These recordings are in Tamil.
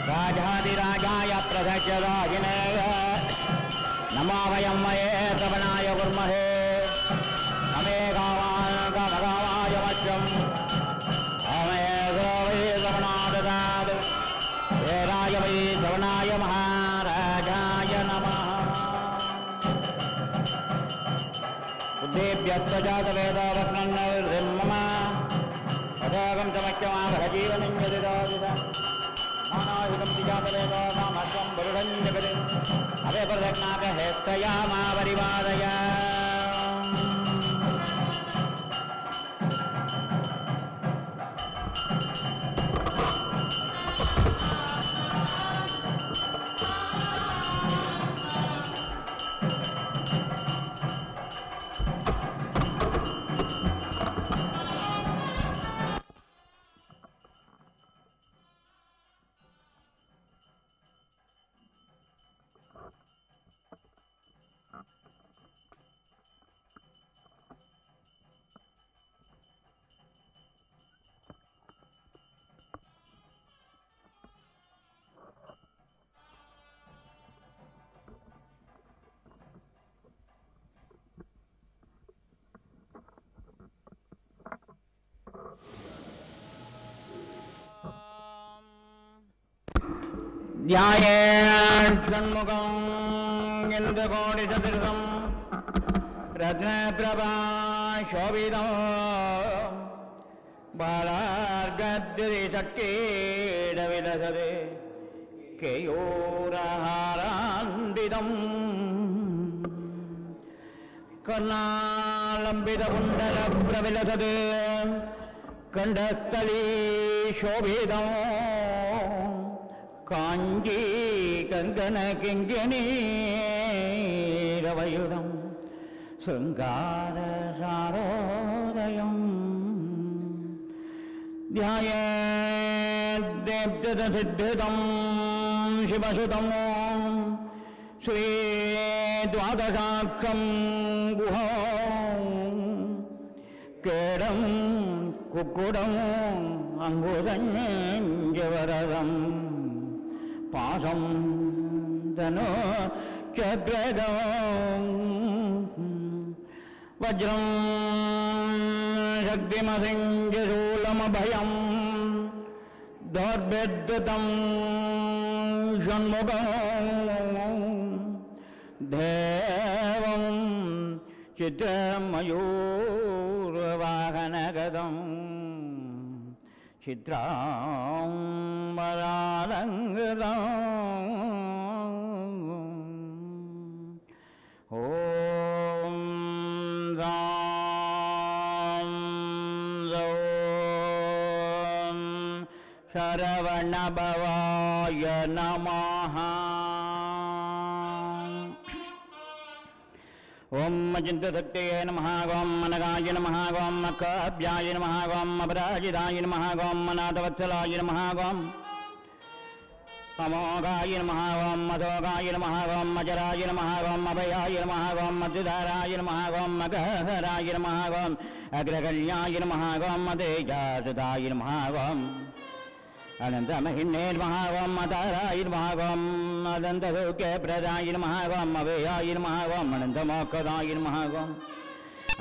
राजाधिराजाय प्रदक्षराजिने नमो वयं मये श्रवणाय कुर्महे नमे गावान् देव्यस्तजातवेदो वर्णन्नर्मम अथागं तमक्यमाभजीवनं यदिदाविदा नानाहितं जातवेदो नामत्वं वरुणं जगति अवे प्रदग्नाकहेत्तया मा परिवारय ध्यायेत् षण्मुखं इन्द्रकोटिचतुर्भुजं रत्नप्रभा शोभितं बालार्गद्युतिशक्तिरविलसते केयूरहारान्वितं कर्णालम्बितकुण्डलप्रविलसते कण्ठस्थली शोभितं काञ्जी कङ्कणकिङ्किणीरवयुधं शृङ्गारसारोदयम् ध्यायेद्देव्यसिद्धितं शिवसुतं श्रीद्वादशाक्षं गुहं केडं कुक्कुडम् अङ्गुरञ्जवरदम् पाशं धनु चक्रदं वज्रं शक्तिमसिञ्जशूलमभयं दौर्भ्यद्युतं षण्मुखं देवं चित्रमयूरवाहनगदम् चित्राम्बरालङ्कृतम् ॐ रां रौं शरवणभवाय नमः ओम चिंतशक्तये नमः ओम मनगाय नमः ओम मकाभ्याय नमः ओम अपराजिताय नमः ओम मनाथवत्सलाय नमः ओम अमोघाय नमः ओम मधोगाय नमः ओम अजराय नमः ओम अभयाय नमः ओम मधुधाराय नमः ओम मगहराय नमः ओम अग्रगण्याय नमः ओम तेजासुताय नमः ओम अनंतमहिन्ने नमः ओम अताराय नमः ओम अनंतसौख्यप्रदाय नमः ओम अभयाय नमः ओम अनंतमोक्षदाय नमः ओम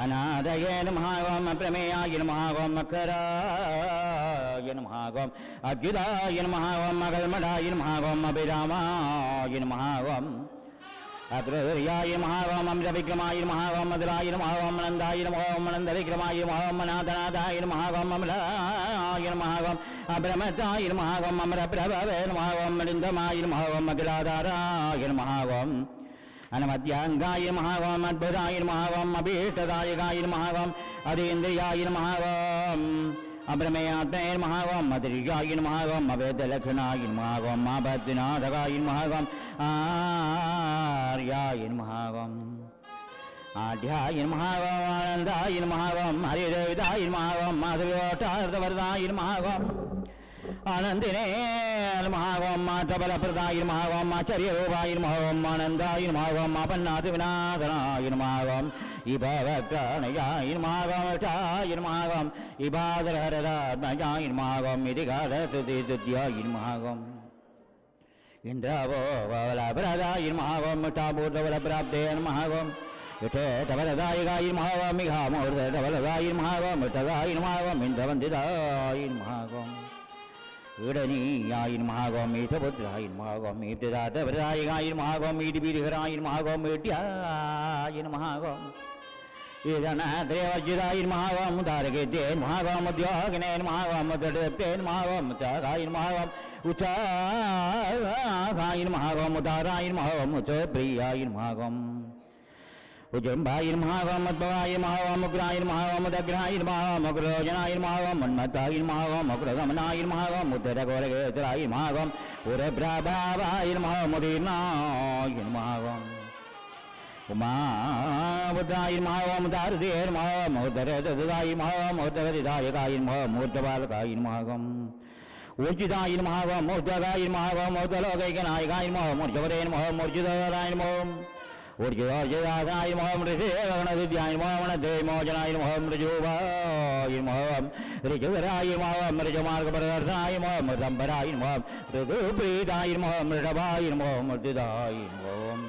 अनादये नमः ओम प्रमेयाय नमः ओम मकराय नमः ओम अच्युताय नमः ओम अकल्मषाय नमः ओम अभिरामाय नमः ओम अग्रहर्याय नमः ओम अमृतविक्रमाय नमः ओम मधुराय नमः ओम नंदाय नमः ओम नंदविक्रमाय नमः ओम नाथनाथाय नमः ओम अमलाय नमः ओम अब्रह्मताय नमः ओम अमरप्रभवे नमः ओम मलिन्दमाय नमः ओम अखिलाधाराय नमः ओम अनमद्यांगाय नमः ओम अद्भुताय नमः ओम अभीष्टदायकाय नमः ओम अधीन्द्रियाय नमः ओम अब्रह्मयात्मने नमः ओम अतिरियाय नमः ओम अवेदलक्षणाय नमः ओम महाभद्रनाथकाय नमः ओम आर्याय नमः ओम आढ्याय नमः ओम आनन्दाय नमः ओम हरिदेवताय नमः ओम माधवीवटार्थवरदाय नमः ओम आनन्दिने नमः ओम माधवलप्रदाय नमः ओम आचार्यरूपाय नमः ओम आनन्दाय नमः ओम आपन्नाथिविनाशनाय नमः ओम इभवक्राणयाय नमः ओम षाय नमः ओम इभादरहरदात्मजाय नमः ओम इदिगारसुतिसुद्ध्याय नमः ओम इन्द्रावो वलप्रदाय नमः ओम टाबूर्धवलप्राप्ते नमः ओम यथेतवरदायकाय नमः ओम इहामूर्धवलदाय नमः ओम तदाय नमः ओम इन्द्रवन्दिताय नमः ओम ईडनीयाय नमः ओम ईशपुत्राय नमः ओम ईप्तदातवरदायकाय नमः ओम ईडिबीरिहराय नमः ओम ईड्याय नमः ओम தேவஜிதாய் மகாவாம் தாரகேத்தேன் மகாவாம் உத்யோகினேன் மகாவாம் தடத்தேன் மகாவாம் தாராயின் மகாவாம் உச்சாகாயின் மகாவாம் உதாராயின் மகாவாம் உச்சபிரியாயின் மகாவாம் உஜம்பாயின் மகாவாம் மத்பவாயின் மகாவாம் உக்ராயின் மகாவாம் உதக்ராயின் மகாவாம் உக்ரோஜனாயின் மகாவாம் மன்மத்தாயின் மகாவாம் உக்ரகமனாயின் மகாவாம் உத்தரகோரகேதராயின் மகாவாம் உரபிரபாவாயின் மகாவாம் உதீர்ணாயின் மகாவாம் உமாபுத்தாயின் மகாவாம் தாரதேர் மகாவாம் உத்தரதாயின் மகாவாம் உத்தரதாயகாயின் மகாவாம் மூர்த்தபாலகாயின் மகாவாம் ஊர்ஜிதாயின் மகாவாம் மூர்த்தகாயின் மகாவாம் மூர்த்தலோகைகநாயகாயின் மகாவாம் மூர்ஜவரேன் மகாவாம் மூர்ஜிதராயின் மகாவாம் ஊர்ஜிதாயின் மகாவாம் ரிஷேகணவித்யாயின் மகாவண தேமோஜனாயின் மகாவாம் ரிஜுவாயின் மகாவாம் ரிஜுவராயின் மகாவாம் ரிஜமார்கபரதர்ஷனாயின் மகாவாம் ரிதம்பராயின் மகாவாம் ரிதுப்ரீதாயின் மகாவாம் ரிஷபாயின் மகாவாம் ரிதிதாயின் மகாவாம்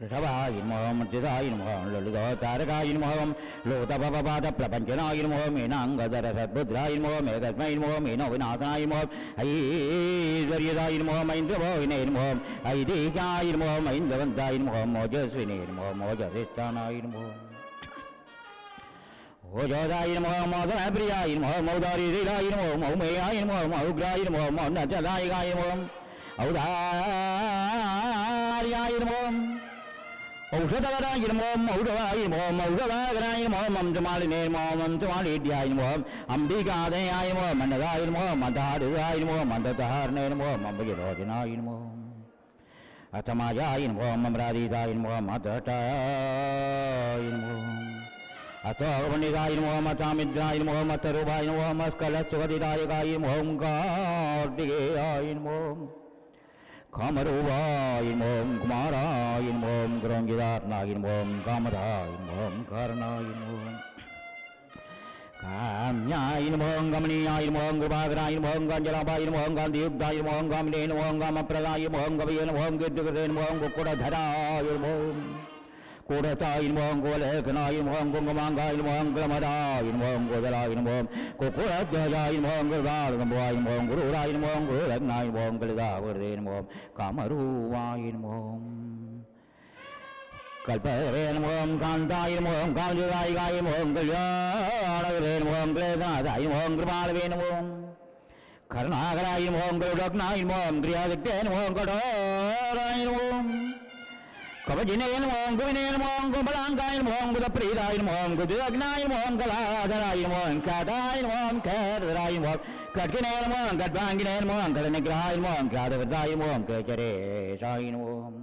ऋषभाயின் மோகம் சிதாயின் மோகம் லலிதோ தாரகாயின் மோகம் லோதபபாத பிரபஞ்சனாயின் மோகம் ஏனாங்கதர சத்புத்ராயின் மோகம் ஏகஸ்மையின் மோகம் ஏனோ விநாசனாயின் மோகம் ஐஸ்வர்யதாயின் மோகம் ஐந்திரபோகினேயின் மோகம் ஐதீகாயின் மோகம் ஐந்தவந்தாயின் மோகம் மோஜஸ்வினேயின் மோகம் மோஜசிஸ்தானாயின் மோகம் ஓஜோதாயின் மோகம் மோதனபிரியாயின் மோகம் மௌதாரிதாயின் மோகம் மௌமேயாயின் மோகம் மௌக்ராயின் மோகம் மௌனஜதாயிகாயின் மோகம் ஔதாரியாயின் மோகம் ஔஷதவராயின் மோகம் ஔஷவாயின் மோகம் ஔஷவாகராயின் மோகம் அம்சமாலினேன் மோகம் அம்சமாலித்யாயின் மோகம் அம்பிகாதயாயின் மோகம் மன்னதாயின் மோகம் மந்தாடுதாயின் மோகம் மந்ததாரணேன் மோகம் அம்பயரோஜனாயின் மோகம் அத்தமாயாயின் மோகம் அம்ராதீதாயின் மோகம் அதட்டாயின் மோகம் அத்தோபண்டிதாயின் மோகம் அத்தாமித்ராயின் மோகம் அத்தரூபாயின் மோகம் அஸ்கலசுவதிதாயகாயின் மோகம் கார்த்திகேயாயின் மோகம் காமரூபாயின் மோகம் குமாராயின் மோகம் குரோங்கிதார்னாயின் மோகம் காமதாயின் மோகம் காரணாயின் மோகம் காம்யாயின் மோகம் கமனியாயின் மோகம் குபாகராயின் மோகம் காஞ்சலாபாயின் மோகம் காந்தியுக்தாயின் மோகம் காமினேன் மோகம் காமப்பிரதாயின் மோகம் கவியன் மோகம் கீர்த்திகிருதேன் மோகம் குக்குடதராயின் மோகம் கூடத்தாயின் மோகம் கோலேகனாயின் மோகம் குங்குமாங்காயின் மோகம் கிரமதாயின் மோகம் கோதலாயின் மோகம் குக்குடத்வஜாயின் மோகம் குருதாளுகம்புவாயின் மோகம் குருராயின் மோகம் குருரத்னாயின் மோகம் கலிதாவிரதேன் மோகம் காமரூவாயின் மோகம் கல்பவேன் மோகம் காந்தாயின் மோகம் காஞ்சிதாயிகாயின் மோகம் கல்யாணவிரேன் மோகம் கிரேதநாதாயின் மோகம் கிருபாலவேன் மோகம் கருணாகராயின் மோகம் குருடக்னாயின் மோகம் கிரியாதித்தேன் மோகம் கடோராயின் மோகம் கவஜினேன் மோகம் குவினேன் மோகம் கும்பலாங்காயின் மோகம் குதப்பிரீதாயின் மோகம் குதிரக்னாயின் மோகம் கலாதராயின் மோகம் காதாயின் மோகம் கேரதராயின் மோகம் கட்கினேன் மோகம் கட்பாங்கினேன் மோகம் கடனிகிராயின் மோகம் காதவர்தாயின் மோகம் கேச்சரேஷாயின் மோகம்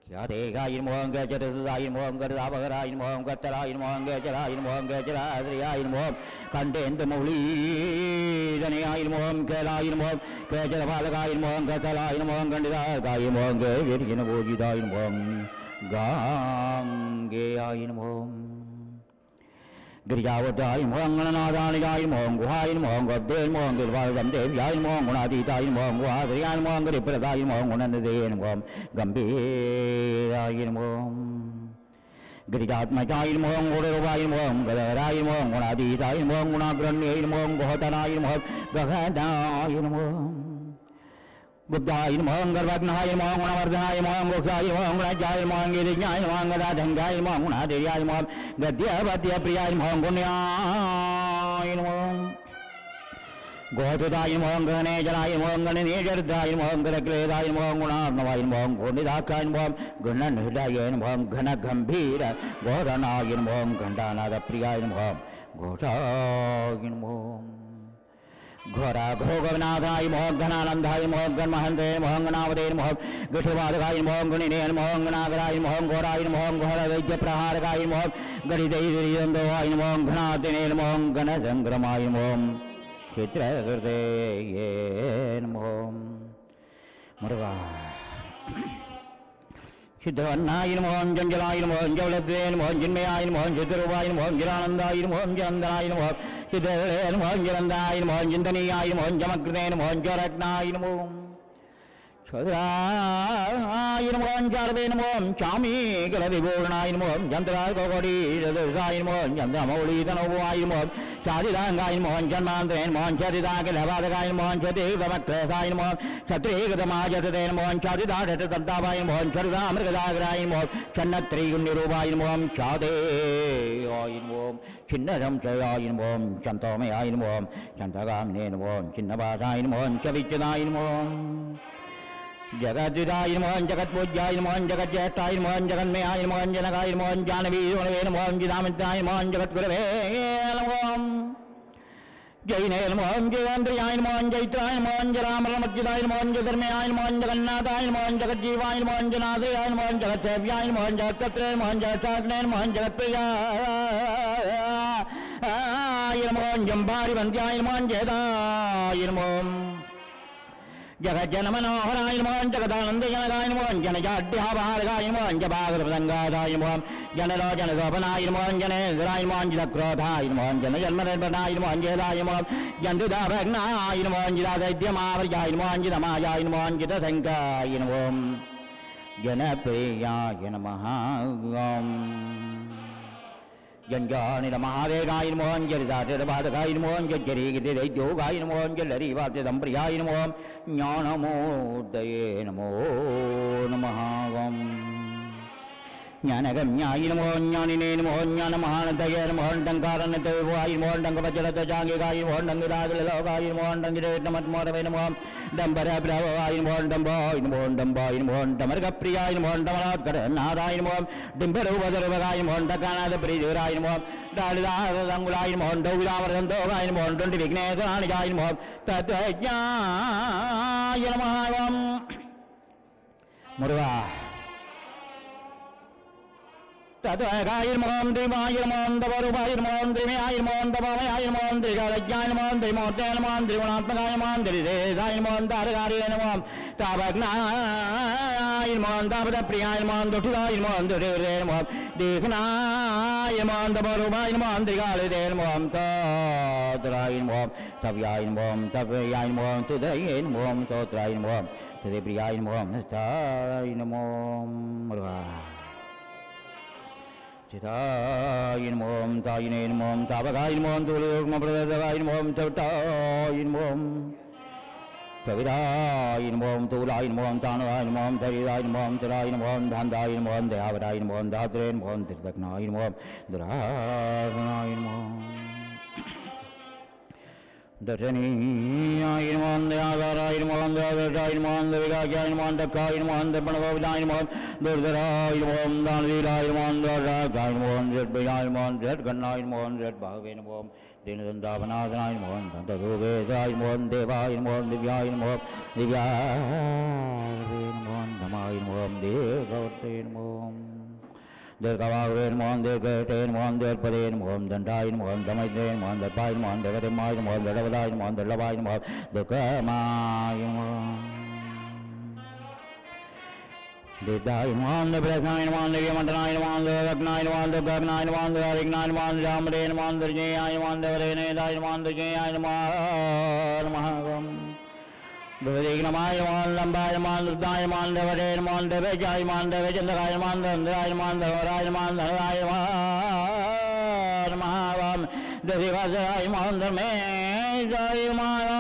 கியாதேகாயின் மோகம் கேச்சரசுதாயின் மோகம் கருதாபகராயின் மோகம் கத்தராயின் மோகம் கேச்சராயின் மோகம் கேச்சராதிரியாயின் மோகம் கண்டேந்த மௌலீதனையாயின் மோகம் கேலாயின் மோகம் கேச்சரபாலகாயின் மோகம் கத்தலாயின் மோகம் கண்டிதாகாயின் மோகம் கேஜரிஜன பூஜிதாயின் மோகம் காங்கேயாயின் மோகம் गिरिजावताय मोहं गणनादानिजाय मोहं गुहाय मोहं गब्देन मोहं गिरवादम देव्याय मोहं गुणातीताय मोहं गुहाद्रियाय मोहं गिरिप्रदाय मोहं गुणनदेन मोहं गंभीराय मोहं गिरिजात्मजाय मोहं गुरुवाय मोहं गदराय मोहं गुणातीताय मोहं गुणाग्रण्याय मोहं गुहतनाय मोहं गहदाय मोहं गुप्ताय मोहं गर्भग्नाय मोहं गुणवर्धनाय मोहं गोक्षाय मोहं गुणजाय मोहं गिरिज्ञाय मोहं गदाधंगाय मोहं गुणाधीर्याय मोहं गद्यवत्य प्रियाय मोहं गुण्याय मोहं गोहतुदाय मोहं गहने जलाय मोहं गणनीजर्दाय मोहं गरक्लेदाय मोहं गुणार्णवाय मोहं गुणिदाकाय मोहं गुणनिहृदाय मोहं घनगंभीर गोधनाय मोहं घंटानाद प्रियाय मोहं घोषाय मोहं घोरा घोगनाथाय मोहं घनानंदाय मोहं गणमहंते मोहं गणावदेन मोहं गठवादकाय मोहं गुणिनेन मोहं गणागराय मोहं घोराय मोहं घोर वैद्य प्रहारकाय मोहं गणिदैर्यन्दोय मोहं घनादिनेन मोहं गणसंग्रमाय मोहं चित्रहृदयेन मोहं मुरुगा सिद्धवन्नाय मोहं जंजलाय मोहं जवलद्वेन मोहं जिन्मयाय मोहं चित्ररूपाय मोहं जिरानंदाय मोहं जंदनाय मोहं सिद्धेन मोहं जलंदाय मोहं जिंदनीयाय मोहं जमकृतेन मोहं जरत्नाय मोहं சதுராயிரமோம் சார்வேனமோம் சாமி கிளவிபூர்ணாயிரமோம் சந்திராகோடீரதுராயிரமோம் சந்திரமௌலீதனோவாயிரமோம் சாதிதாங்காயிரமோம் ஜன்மாந்திரேன்மோம் சதிதாகிலவாதகாயிரமோம் சதீவமக்ரேசாயிரமோம் சத்ரீகதமாஜதேனமோம் சாதிதாடதாபாயிரமோம் சருதாமிருகதாகராயிரமோம் சன்னத்ரீகுண்ணிரூபாயிரமோம் சாதேயாயிரமோம் சின்னதம் ஜயாயிரமோம் சந்தோமயாயிரமோம் சந்தகாமினேனமோம் சின்னபாசாயிரமோம் சவிச்சதாயிரமோம் जगद्विदायनमोहन जगत्पूज्यायनमोहन जगज्येष्ठायनमोहन जगन्मयायनमोहन जनकायनमोहन जानवीनमोहन जिदामित्रायनमोहन जगद्गुरवे नमः जैनेनमोहन जयेन्द्रियायनमोहन जैत्रायनमोहन जरामरमज्जिदायनमोहन जधर्मयायनमोहन जगन्नाथायनमोहन जगज्जीवायनमोहन जनाद्रियायनमोहन जगत्सेव्यायनमोहन जगत्कर्त्रेयनमोहन जगत्साग्नेयनमोहन जगत्प्रियायनमोहन जम्बारिवन्त्यायनमोहन जयदायनमोहन जगज्जनमनोहरायनमोहन जगदानन्दजनकायनमोहन जनजाड्याभारकायनमोहन जभागवतङ्गादायनमोहन जनलोचनगोपनायनमोहन जनेन्द्रायनमोहन जितक्रोधायनमोहन जनजन्मनिर्भरायनमोहन जयदायनमोहन जन्तुदाभग्नायनमोहन जितादैत्यमावर्यायनमोहन जितमायायनमोहन जितशङ्कायनमोहन जनप्रियाय नमः जंजानिरमहावेगायनमोहन जरिदातिरबाधकायनमोहन जज्जरीगितिदैत्योगायनमोहन जल्लरीवातिदम्प्रियायनमोहन ज्ञानमूर्तये नमो नमः ज्ञानगम्यायनमोहन ज्ञानिने नमोहन ज्ञानमहानतये नमोहन टङ्कारनतयनमोहन टङ्कपचलतचाङ्गिकायनमोहन टङ्गिरादिलोकायनमोहन टङ्गिरेट्नमत्मोरवे नमोहन डम्बरप्रभवायनमोहन डम्बायनमोहन डम्बायनमोहन डमर्गप्रियायनमोहन डमलात्करनादायनमोहन डिम्बरूपदरूपकायनमोहन टकानादप्रीतिरायनमोहन डालिदादङ्गुलायनमोहन डौविदामरदन्तोगायनमोहन टुण्डिविघ्नेश्वराणिजायनमोहन तत्त्वज्ञाय नमः मुरुगा तत्त्वगायनमोहन द्रिमायनमोहन दवरूपायनमोहन द्रिमयायनमोहन दवमयायनमोहन द्रिगलज्ञायनमोहन द्रिमूर्तयनमोहन द्रिगुणात्मकायनमोहन द्रिदेदायनमोहन तारकार्यनमोहन ताभग्नायनमोहन तापदप्रियायनमोहन दुष्टिदायनमोहन दुर्योधनमोहन दीघ्नायनमोहन दवरूपायनमोहन द्रिगालिदेनमोहन तोत्रायनमोहन तव्यायनमोहन तव्यायनमोहन तुदयनमोहन तोत्रायनमोहन तदेप्रियायनमोहन तायनमोहन मुरुगा चितायनमोहन तायिनेनमोहन तावगायनमोहन तुलयोग्मप्रदगायनमोहन चौटायनमोहन प्रविदायनमोहन तुलायनमोहन तानवायनमोहन तरिदायनमोहन तरायनमोहन धान्दायनमोहन दयावरायनमोहन धात्रेयनमोहन त्रिदग्नायनमोहन दुरागनायनमोहन दर्शनीयायनमोहन दयागारायनमोहन दयादर्शायनमोहन दविराज्यायनमोहन दक्कायनमोहन दर्पणगोविदायनमोहन दुर्धरायनमोहन दानवीरायनमोहन दारायनमोहन जड्भयायनमोहन जड्गन्नायनमोहन जड्भावेनमोहन दीनदन्तापनाथनायनमोहन दन्तदुर्गेशायनमोहन देवायनमोहन दिव्यायनमोहन दिव्यायनमोहन नमायनमोहन देवगौतेनमोहन दीर्घवाग्रेनमोहन दीर्घटेनमोहन दीर्घपदेनमोहन दण्डायनमोहन दमैत्रेनमोहन दर्पायनमोहन दगतिमायनमोहन दडवदायनमोहन दल्लभायनमोहन दुःखमायनमोहन दिद्धायनमोहन दप्रज्ञायनमोहन दिव्यमण्डनायनमोहन दरग्नायनमोहन दुर्गग्नायनमोहन दरिग्नायनमोहन जामरेनमोहन दर्जयायनमोहन दवरेनेदायनमोहन दर्जयायनमोहन भगवतीग्नमायनमोहन लम्बायनमोहन दुर्दायनमोहन दवरेनमोहन दवेजायनमोहन दवेचन्द्रायनमोहन दन्द्रायनमोहन धनरायनमोहन धनरायनमोहन महावाम दधिवासरायनमोहन धर्मेजायनमोहन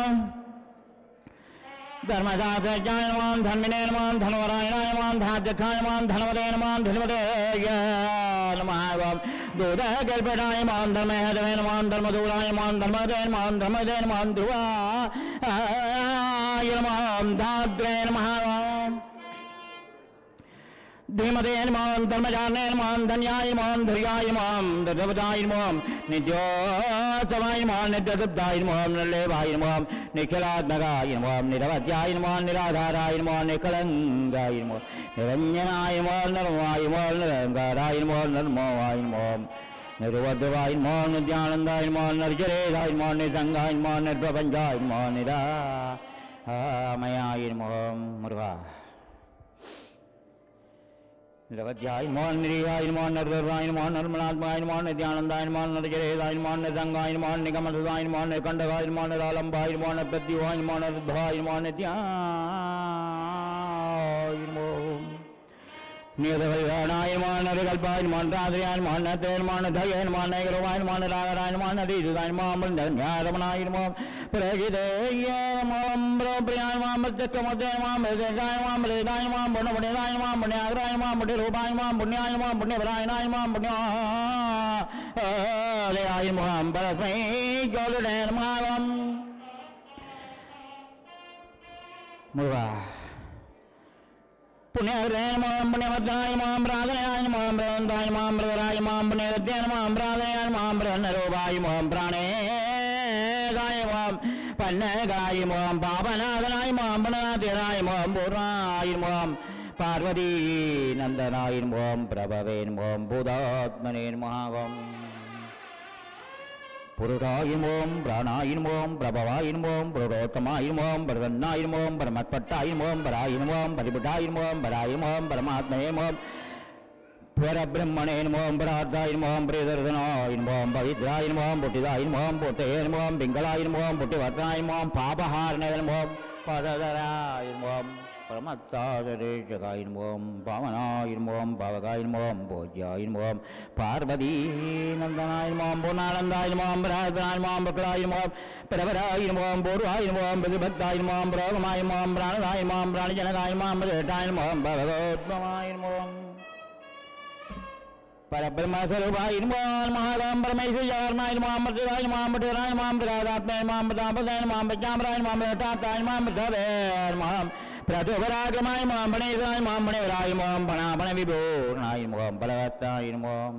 धर्मदातजायनमोहन धन्मिनेनमोहन धनवरायणायनमोहन धात्यक्षायनमोहन धनवदेनमोहन धन्मदेयनमोहन दूरगल्पनायनमोहन धर्महेदवेनमोहन धर्मदूरायनमोहन धर्मदेनमोहन धर्मदेनमोहन ध्रुवायनमोहन धात्रेनमोहन धीमदेनमोहन धर्मजानेनमोहन धन्यायनमोहन धैर्यायनमोहन दधवदायनमोहन नित्योत्सवायनमोहन नित्यदुद्धायनमोहन निर्लेभायनमोहन निखिलात्मकायनमोहन निरवध्यायनमोहन निराधारायनमोहन निकलङ्गायनमोहन निरञ्जनायनमोहन निर्ममायनमोहन निरङ्गारायनमोहन निर्मोहायनमोहन निर्वद्धवायनमोहन नित्यानन्दायनमोहन निर्जरेदायनमोहन निसङ्गायनमोहन निर्प्रपञ्चायनमोहन निरामयायनमोहन मुरुगा निरवध्यायनमोहन निरीहायनमोहन निर्दुर्वायनमोहन निर्मलात्मकायनमोहन नित्यानन्दायनमोहन निर्जरेदायनमोहन निसङ्गायनमोहन निगमसुदायनमोहन निकण्डकायनमोहन निरालम्बायनमोहन प्रत्युवायनमोहन निर्भवायनमोहन नित्या நியதகல்யானாயமான கல்பாயமான ராதிரியாயமான தேன்மான தயன்மான நகரவாயமான ராகராயமான தீதுதாயமாமல் ஞானமனாயிரமாம் பிரகிதேயமாம் பிரியாயமாம் தக்கமதேயமாம் தேஜாயமாம் லேதாயமாம் புண்ணியதாயமாம் புண்ணியாகராயமாம் புண்ணியரூபாயமாம் புண்ணியாயமாம் புண்ணியவராயனாயமாம் புண்ணியாயமாம் பரஸ்மை ஜோதிடேனமாம் முருகா புண்ணியரேனமாம் புண்ணியவத்தாயமாம் ராதனாயமாம் பிரவந்தாயமாம் பிரவராயமாம் புண்ணியவத்தேனமாம் ராதனாயமாம் பிரவன்னரூபாயமாம் பிராணேதாயமாம் பன்னகாயமாம் பாபநாதனாயமாம் புனநாதிராயமாம் பூர்ணாயமாம் பார்வதி நந்தனாயமாம் பிரபவேன்மாம் பூதாத்மனேன்மாகம் புருடாயின்மோம் பிராணாயின்மோம் பிரபவாயின்மோம் புருடோத்தமாயின்மோம் பிரதன்னாயின்மோம் பரமத்பட்டாயின்மோம் பராயின்மோம் பரிபுட்டாயின்மோம் பராயின்மோம் பரமாத்மனேமோம் பரபிரம்மணேன்மோம் பராத்தாயின்மோம் பிரியதர்தனாயின்மோம் பவித்ராயின்மோம் புட்டிதாயின்மோம் புட்டேன்மோம் பிங்களாயின்மோம் புட்டிவர்த்தனாயின்மோம் பாபஹாரணேன்மோம் பரதராயின்மோம் பரமத்தாதரேஷகாயின்மோம் பாவனாயின்மோம் பாவகாயின்மோம் போஜ்யாயின்மோம் பார்வதி நந்தனாயின்மோம் பூர்ணானந்தாயின்மோம் பராதனாயின்மோம் பக்ராயின்மோம் பிரபராயின்மோம் பூர்வாயின்மோம் பிரதிபத்தாயின்மோம் புரோகமாயின்மோம் பிராணதாயின்மோம் பிராணிஜனகாயின்மோம் பிரேட்டாயின்மோம் பகவத்மாயின்மோம் பரபிரம்மஸ்வரூபாயின்மோம் மகாதாம் பரமேஸ்வரியார்மாயின்மோம் மருதாயின்மோம் பட்டுராயின்மோம் பிரகாதாத்மேன்மோம் பிரதாபதேன்மோம் பிரஜாம்பராயின்மோம் பிரேட்டாத்தாயின்மோம் பிரதவேன்மோம் பிரதுபராகமாயின்மோம் பணேசாயின்மோம் பணேவராயின்மோம் பணாபண விபூர்ணாயின்மோம் பலவத்தாயின்மோம்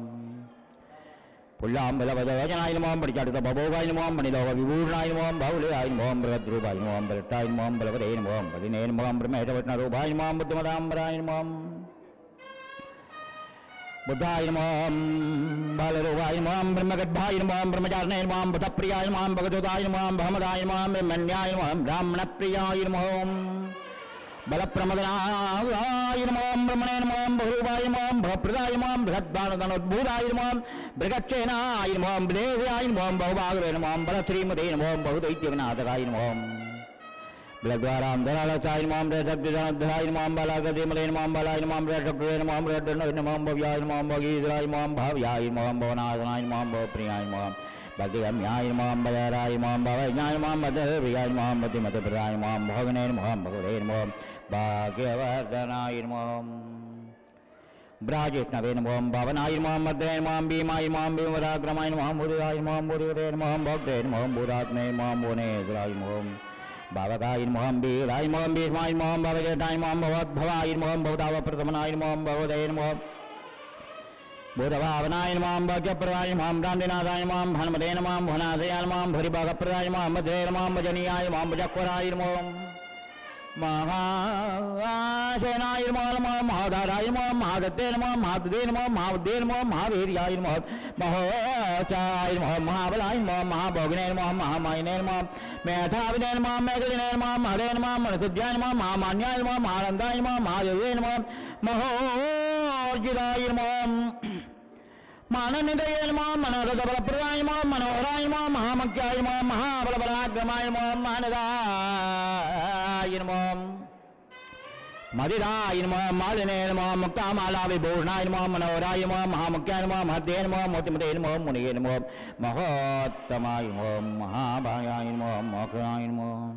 புல்லாம்பலவதோஜனாயின்மோம் படிச்சாடுத்த பபோகாயின்மோம் பணிலோக விபூர்ணாயின்மோம் பௌலியாயின்மோம் பிரகத்ரூபாயின்மோம் பரட்டாயின்மோம் பலவதேன்மோம் பதினேன்மோம் பிரமேஷவட்னரூபாயின்மோம் புத்தமதாம்பராயின்மோம் புத்தாயின்மோம் பாலரூபாயின்மோம் பிரம்மகட்பாயின்மோம் பிரம்மச்சாரணேன்மோம் புதப்பிரியாயின்மோம் பகதுதாயின்மோம் பகமதாயின்மோம் பிரம்மண்யாயின்மோம் பிராமணப்பிரியாயின்மோம் பலப்பிரமதனாயின்மோம் பிரம்மணேன்மோம் பகுரூபாயின்மோம் பகப்பிரதாயின்மோம் பிரகத்பானதனோத்பூதாயின்மோம் பிரகட்சேனாயின்மோம் தேவியாயின்மோம் பகுபாகுரேன்மோம் பலஸ்ரீமதேன்மோம் பகுதைத்தியவிநாதகாயின்மோம் பிளத்வாராம் தராளசாயின்மாம் ரேசப்திதாயின்மாம் பாலாகதிமலேன்மாம் பாலாயின்மாம் ரேஷப்ரேன்மாம் ரேட்டன்மாம் பவ்யாயின்மாம் பகீதராயின்மாம் பாவ்யாயின்மாம் பவநாதனாயின்மாம் பவப்பிரியாயின்மாம் பக்திகம்யாயின்மாம் பதராயின்மாம் பவஞாயின்மாம் பதவியாயின்மாம் பத்திமதபிராயின்மாம் பகவனேன்மாம் பகுதேன்மாம் பாக்யவர்தனாயின்மாம் பிராஜேஷ்ணவேன்மாம் பவனாயின்மாம் மத்ரேன்மாம் பீமாயின்மாம் பீமராக்கிரமாயின்மாம் முருகாயின்மாம் முருகரேன்மாம் பக்தேன்மாம் பூராத்மேன்மாம் புவனேஸ்வராயின்மாம் பாவகாயின்மோம் பீராயின்மோம் பீஷ்மாயின்மோம் பவஜேட்டாயின்மோம் பவத்பவாயின்மோம் பவதாவப்பிரதமனாயின்மோம் பவதேன்மோம் பூதபாவனாயின்மோம் பக்யப்பிரதாயின்மோம் ராந்திநாதாயின்மோம் ஹனுமதேனமாம் புவனாதயான்மாம் புரிபாகப்பிரதாயின்மோம் மத்ரேனமாம் பஜனியாயின்மோம் பஜக்வராயின்மோம் மகாசேனாயின்மோம் மகாதாராயின்மோம் மகாதத்தேனமோம் மகாதேனமோம் மகாவுத்தேனமோம் மகாவீர்யாயின்மோம் மகோச்சாயின்மோம் மகாபலாயின்மோம் மகாபோகினேனமோம் மகாமாயினேனமோம் மேதாவினேனமோம் மேகதினேனமோம் மகதேனமோம் மனசுத்யாயின்மோம் மகாமான்யாயின்மோம் மகானந்தாயின்மோம் மகாதேவேனமோம் மகோர்ஜிதாயின்மோம் மனநிதையன்மோம் மனோரதபலப்பிரதாயின்மோம் மனோராயின்மோம் மகாமக்யாயின்மோம் மகாபலபராக்கிரமாயின்மோம் மானதாயின்மோம் மதிராயின்மோம் மாலினேன்மோம் முக்தாமாலாவிபூர்ணாயின்மோம் மனோராயின்மோம் மகாமுக்யாயின்மோம் மத்தேன்மோம் மோத்திமதேன்மோம் முனியன்மோம் மகோத்தமாயின்மோம் மகாபாயாயின்மோம் மோக்ராயின்மோம்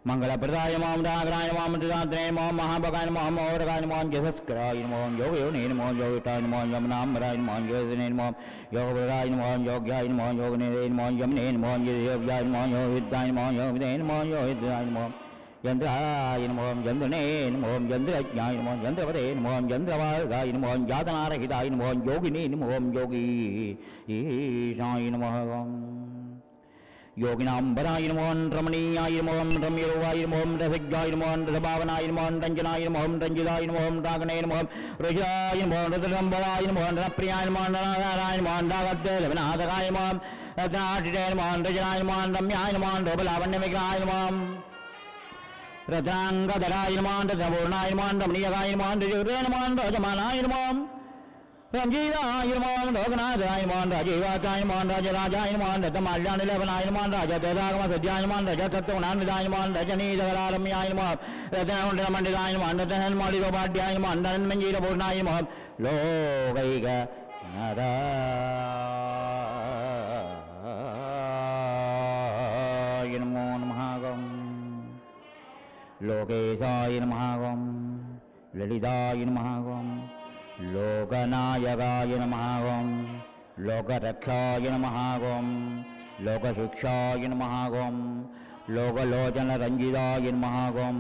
மங்களப்பிரதாயமாம் ராகராயமாம் திராத்ரேயமாம் மகாபகாயன்மாம் ஓரகாயன்மாம் யசஸ்கராயன்மாம் யோகயோனேன்மாம் யோகிட்டாயன்மாம் யமுனாம்பராயன்மாம் யோகினேன்மாம் யோகபராயன்மாம் யோக்யாயன்மாம் யோகனேன்மாம் யமுனேன்மாம் யோக்யாயன்மாம் யோகித்தாயன்மாம் யோகிதேன்மாம் யோகித்தாயன்மாம் யந்திராயன்மாம் யந்திரனேன்மாம் யந்திரஜாயன்மாம் யந்திரவதேன்மாம் யந்திரவாகாயன்மாம் ஜாதனாரகிதாயன்மாம் யோகினேன்மாம் யோகி ஈஷாயன்மாம் யோகினாம்பராயின்மோன் ரமணீயாயின்மோம் ரம்யருவாயின்மோம் ரசஜாயின்மோம் ரசபாவனாயின்மோம் ரஞ்சனாயின்மோம் ரஞ்சிதாயின்மோம் ராகனேன்மோம் ருஜாயின்மோம் ரதரம்பராயின்மோம் ரப்பிரியாயின்மோம் நாராயணமோம் ராகத்தேவநாதகாயின்மோம் ரத்னாட்டிடேன்மோம் ரஜனாயின்மோம் ரம்யாயின்மோம் ரபலாவண்யமிகாயின்மோம் ரதாங்கதராயின்மோம் ரதபூர்ணாயின்மோம் ரமணீயகாயின்மோம் ரஜுரேன்மோம் ரோஜமானாயின்மோம் Ramjidayirman, Loganadayman, Rajivakayman, Rajarajayman, Ratamalyanilevanayiman, Rajatagamasadyayiman, Rajatatuanandayman, Rajani Daramyayiman, Ratanamandayiman, Ratahanmalidobadyayiman, Ranmanjiraburnayiman, Logaika Narayinamon Mahagam, Lokesayin Mahagam, Lalidayin Mahagam, Lokanayakaya Namahagam, Lokarakshaya Namahagam, Lokashikshaya Namahagam, Lokalojana Ranjidaya Namahagam,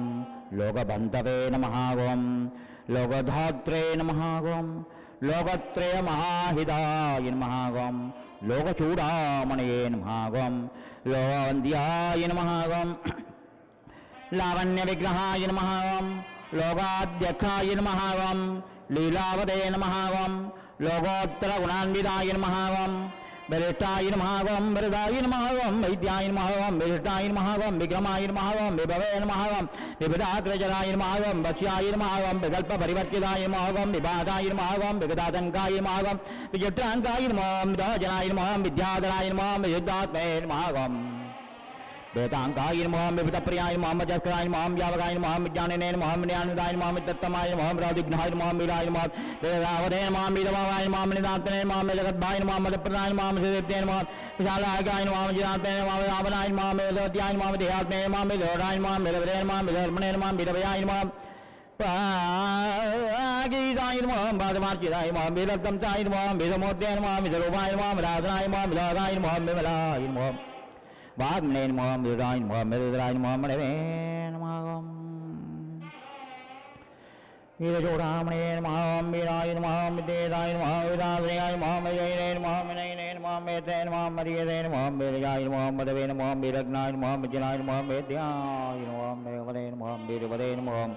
Lokabantave Namahagam, Lokadhatre Namahagam, Lokatreya Mahahidaya Namahagam, Lokachudamanaye Namahagam, Lokavandhyaya Namahagam, Lavanya Vigrahaya Namahagam, Lokadyakshaya Namahagam, Leelavade Namahagam, Logottara Gunanvidaya Namahagam, Beritayi Namahagam, Beritayi Namahagam, Vidyayi Namahagam, Beritayi Namahagam, Vikramayi Namahagam, Vibhave Namahagam, Vibhadakrajarayi Namahagam, Vatsyayi Namahagam, Vikalpa Parivartidayi Namahagam, Vibhadayi Namahagam, Vigadadankaayi Namahagam, Vijatrankayi Namahagam, Vidajanayi Namahagam, Vidyadarayi Namahagam, Vijuddhatme Namahagam, Vedankayi Namahagam, Vipitapriyayi Namahagam, Jaskarayi Namahagam, Javagayi Namahagam, Vijnanine Namahagam, Vijnanidayi Namahagam, Tattamayi Namahagam, Radhignayi Namahagam, Virayi Namahagam, Vedavade Namahagam, Vidavavayi Namahagam, Nidatane Namahagam, Jagatbhayi Namahagam, Madapradayi Namahagam, Siddhite Namahagam, Vishalagayi Namahagam, Jidatane Namahagam, Avanayi Namahagam, Vedavadyayi Namahagam, Dehatme Namahagam, Vidorayi Namahagam, Vidavade Namahagam, Vidharmane Namahagam, Vidavayayi Namahagam, Gidayi Namahagam, Bhadamarchidayi Namahagam, Vidaktamtayi Namahagam, Vidamurtayi Namahagam, Vidarupayi Namahagam, Radhanayi Namahagam, Vidagayi Namahagam, Vimalayi Namahagam, Vagmane Namahagam, Vidarayi Namahagam, Vidarayi Namahagam, Madave Namahagam, Vidajoramane Namahagam, Virayi Namahagam, Videdayi Namahagam, Vidadriyayi Namahagam, Vidayine Namahagam, Vinayine Namahagam, Vete Namahagam, Madhyate Namahagam, Vidayayi Namahagam, Madave Namahagam, Vidagnayi Namahagam, Vijnayi Namahagam, Vidyayi Namahagam, Devade Namahagam, Vidavade Namahagam,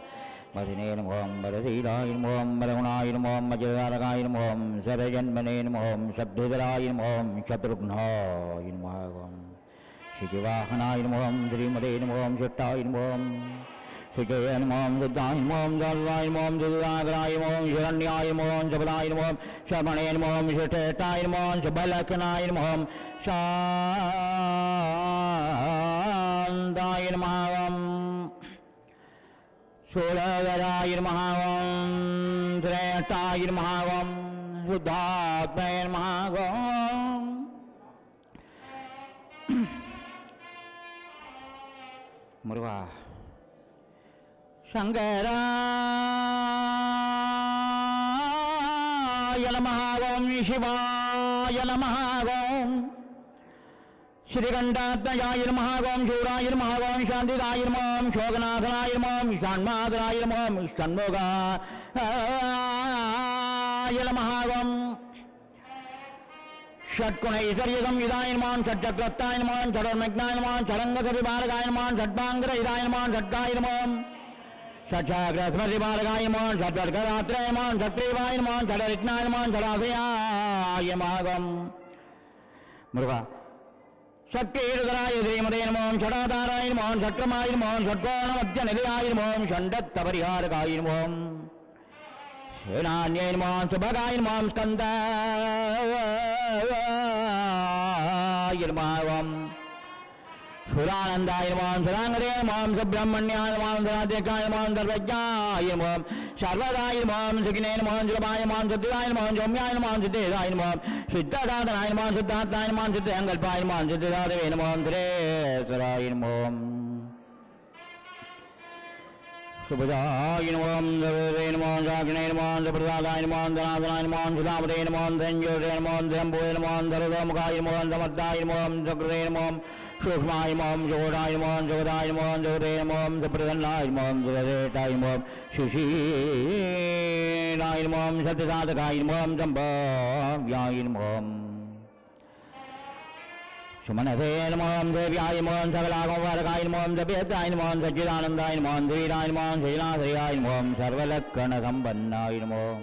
Madhine Namahagam, Madasidayi Namahagam, Madagunayi Namahagam, Majadharagayi Namahagam, Sarajanmane Namahagam, Sabdudarayi Namahagam, Shatrugnayi Namahagam, Shikivahanayi Namahagam, Srimade Namahagam, Shattayi Namahagam, Shikaya Namahagam, Siddhayi Namahagam, Dalvayi Namahagam, Siddhagarayi Namahagam, Sharanyayi Namahagam, Sabadayi Namahagam, Shamane Namahagam, Shatetayi Namahagam, Shabalakanayi Namahagam, Shandayi Namahagam, Sholagarayi Namahagam, Tretayi Namahagam, Shuddhatme Namahagam, Muruga Shankaraya Namahagam, Shivaya Namahagam, Shrikandatayaya Namahagam, Shuraya Namahagam, Shantidaya Namahagam, Shoganathanaya Namahagam, Shanmadharaya Namahagam, Shanmugaya Namahagam, Shatkunaisaryam Yudaya Namahagam, Shatchakrattaya Namahagam, Shadarmagnayi Namahagam, Sharangakaribharagaya Namahagam, Shatpangrahidaya Namahagam, Shatkaya Namahagam, Shatchakrasmaribharagaya Namahagam, Shatvargaratraya Namahagam, Shattrivaya Namahagam, Shadaritnaya Namahagam, Shadasayaya Namahagam, Muruga Shakkirudaraaya Srimade Namahagam, Shadadaraya Namahagam, Shatramaya Namahagam, Shatkonamadhyanidhaya Namahagam, Shandattaparihāragaya Namahagam, Senanyaya Namahagam, Subhagaya Namahagam, Skandaya Namahagam, Suranandaya Namahagam, Sarangade Namahagam, Subramanyaya Namahagam, Saradhyakaya Namahagam, Sarvajjaya Namahagam, Sarvadaya Namahagam, Sikine Namahagam, Sulabhaya Namahagam, Siddhidaya Namahagam, Somyaya Namahagam, Siddhidaya Namahagam, Siddhadadhanaya Namahagam, Siddhataya Namahagam, Siddhangalpaya Namahagam, Siddhidadave Namahagam, Siddhesaraya Namahagam, Subhadaya Namahagam, Sabhadaya Namahagam, Sakinaye Namahagam, Sabhadaya Namahagam, Dhanadhanaya Namahagam, Sudhamade Namahagam, Sanjodaya Namahagam, Sambhuye Namahagam, Dharadhamukaya Namahagam, Samadhaya Namahagam, Sakraya Namahagam, Sukmaya Namahagam, Shodaya Namahagam, Shabadaya Namahagam, Shabadaya Namahagam, Sapradhanaya Namahagam, Sudhasetaya Namahagam, Shishiraya Namahagam, Satyadadakaya Namahagam, Sambhavyaya Namahagam, Sumanase Namahagam, Devyaya Namahagam, Sakalagamavaragaya Namahagam, Sabhyataya Namahagam, Satchidanandaya Namahagam, Sriraya Namahagam, Srinasriyaya Namahagam, Sarvalakkhana Sambannaya Namahagam,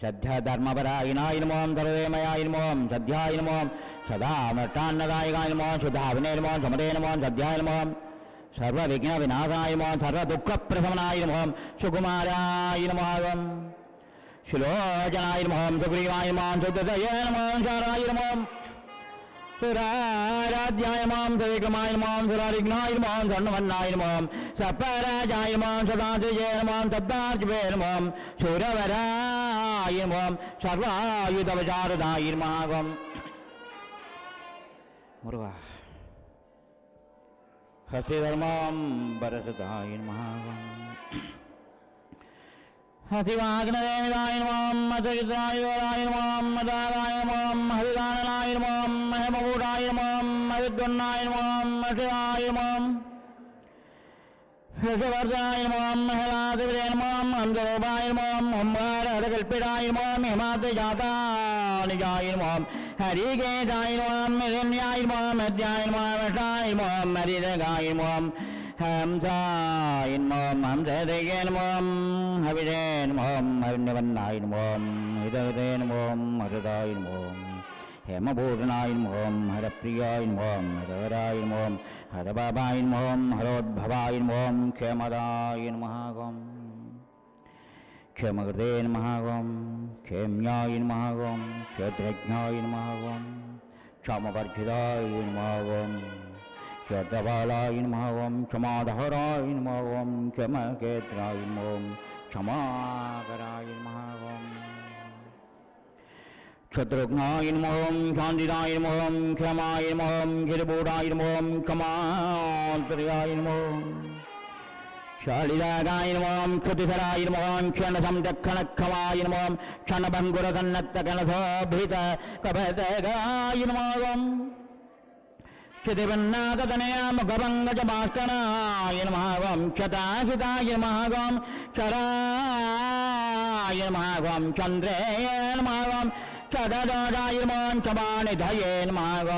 Sadhya Dharmaparayanaaya Namahagam, Sarvemaya Namahagam, Sadhyaya Namahagam, Sadhamratannadayakaya Namahagam, Shuddhavine Namahagam, Samade Namahagam, Sadhyaya Namahagam, Sarva Vigna Vinasaya Namahagam, Sarva Dukkha Prasamanaya Namahagam, Sukumaraya Namahagam, शिलोचनाय नमः सुग्रीवाय नमः सुदतये नमः शाराय नमः सुराराध्याय नमः सुविक्रमाय नमः सुरारिघ्नाय नमः स्वर्णवर्णाय नमः सप्तराजाय नमः सदाशिवे नमः सप्तार्चिवे नमः शूरवराय नमः सर्वायुधवशारदाय नमः मुरुगा हस्तिधर्माम्बरसुताय नमः हतिवाग्नदेविदाय नमः मदगिताय नमः मदाराय नमः हरिदाननाय नमः हेमगूढाय नमः हरिद्वन्नाय नमः शिवाय नमः हर्षवर्धनाय नमः हेलादेवे नमः अंधरूपाय नमः ओंकारहरकल्पिताय नमः हेमाद्रिजातानिजाय नमः हरिकेशाय नमः हिरण्याय नमः मध्याय नमः वटाय नमः हरिदगाय नमः हंसाय नमः हंसदेये नमः हविषे नमः हरिण्यवर्णाय नमः हिरदे नमः हरदाय नमः हेमभूषणाय नमः हरप्रियाय नमः हरहराय नमः हरबाबाय नमः हरोद्भवाय नमः क्षेमदाय नमः क्षेमकृते नमः क्षेम्याय नमः क्षेत्रज्ञाय नमः क्षमवर्धिताय नमः क्षेत्रपालाय नमः क्षमाधराय नमः क्षमकेत्राय नमः क्षमाकराय नमः शत्रुघ्नाय नमः शान्तिदाय नमः क्षमाय नमः गिरिबूढाय नमः क्षमान्तर्याय नमः शालिदागाय नमः क्षुतिधराय नमः क्षणसंरक्षणक्षमाय नमः क्षणभङ्गुरसन्नत्तकणशोभित कपतगाय नमः क्षितिवन्नादतनया मुखभङ्गजभास्कराय नमः क्षताहिताय नमः क्षराय नमः चन्द्रेय नमः क्षददोषाय नमः क्षमानिधये नमः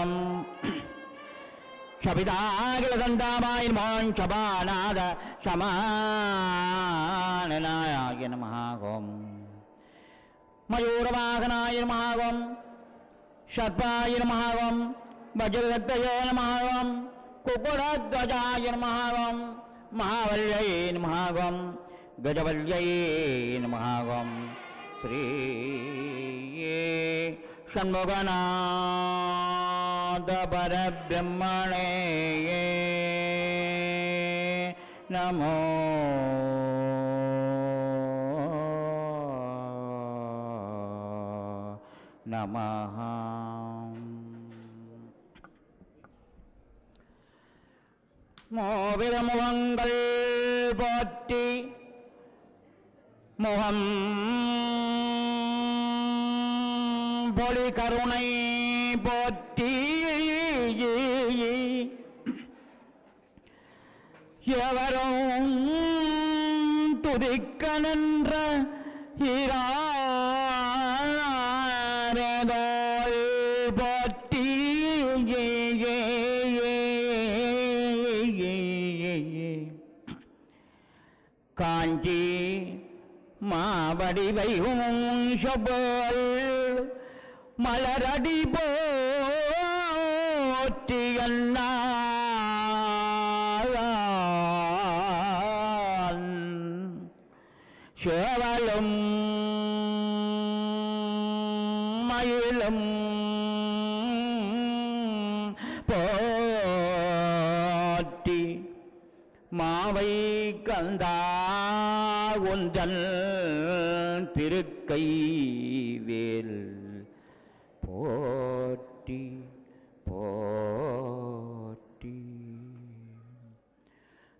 क्षपिताखिलसन्तापाय नमः क्षपानाद क्षमाननाय नमः मयूरवाहनाय नमः सर्पाय नमः वज्रदत्तये नमः कुकुरध्वजाय नमः महावल्यै नमः गजवल्यै नमः श्री षण्मुखनाथ परब्रह्मणे नमो नमः मोविरमुखங்கள் போற்றி முகம் பொலி கருணை போற்றி எவரும் துதிக்க நின்ற இராரதோள் போற்றி காஞ்சி மாவடிவை உஞ்சபோல் மலரடி போற்றி சேவலும் மயிலும் போற்றி மாவை கந்தா உந்தன் திருக்கை வேல் போற்றி போற்றி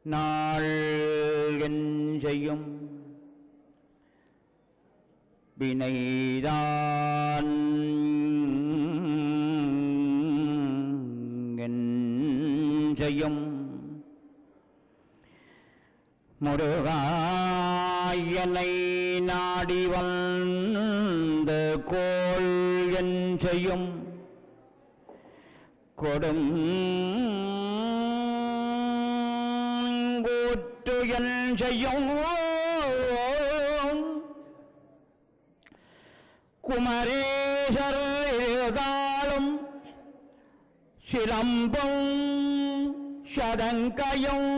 நாள் என் செய்யும் வினைதான் என் செய்யும் முருகாயனை நாடி வந்த கோள் என் செய்யும் கொடும் கூற்று என் செய்யும் குமரேசர் எழுதாலும் சிலம்பும் சதங்கையும்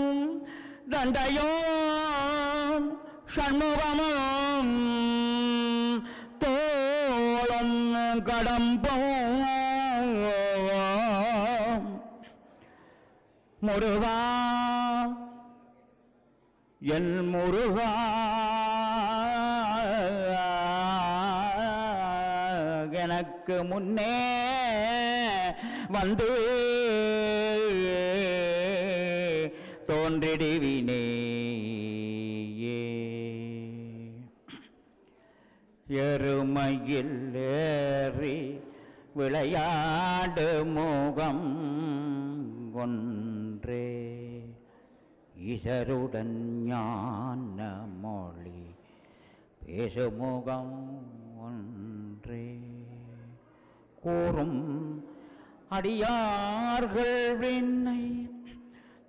தண்டையும் ஷண்முகமும் கடம்பம் முருகா என் முருகா எனக்கு முன்னே வந்து தோன்றிடுவினே எருமையில் ஏறி விளையாடு முகம் ஒன்றே ஈசருடன் ஞான மொழி பேசுமுகம் ஒன்றே கூறும் அடியார்கள் விண்ணை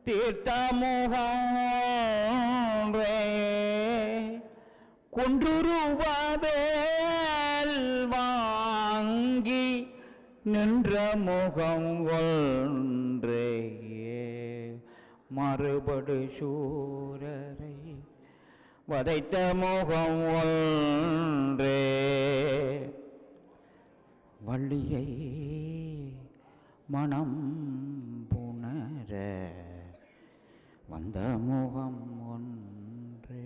தீர்த்த முகன்றே குன்றுருவவேல் வாங்கி நின்ற முகம் ஒன்றே மறுபடு சூரரை வதைத்த முகம் ஒன்றே வள்ளியை மனம் புணர வந்த முகம் ஒன்றே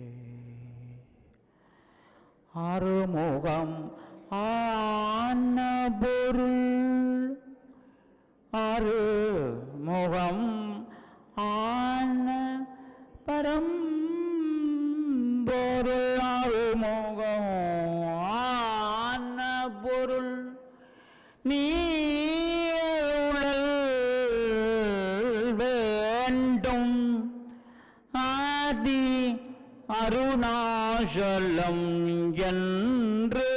ஆறுமுகம் ஆன பொருள் ஆறுமுகம் ஆன பரம் பொருள் ஆறுமுகம் ஆன பொருள் நீருளல் வேண்டும் ஆதி அருணாசலம் என்று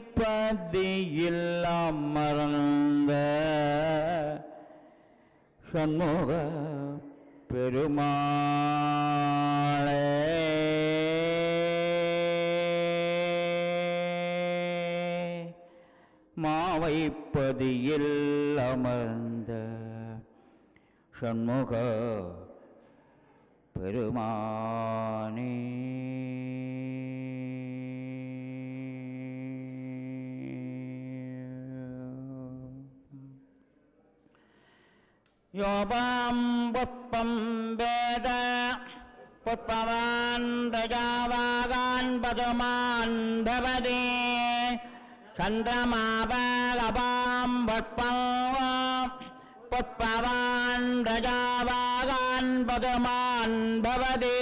மாவைப்பதியில் அமர்ந்த சண்முக பெருமாளே மாவைப்பதியில் அமர்ந்த சண்முக பெருமானே யோபாம் புஷ்பம் வேத புஷ்பவான் பிரஜாவாகான் பதுமான் பவதே சந்திரமாபாம் புஷ்பம் புஷ்பவான் பிரஜாவாகான் பதுமான் பவதே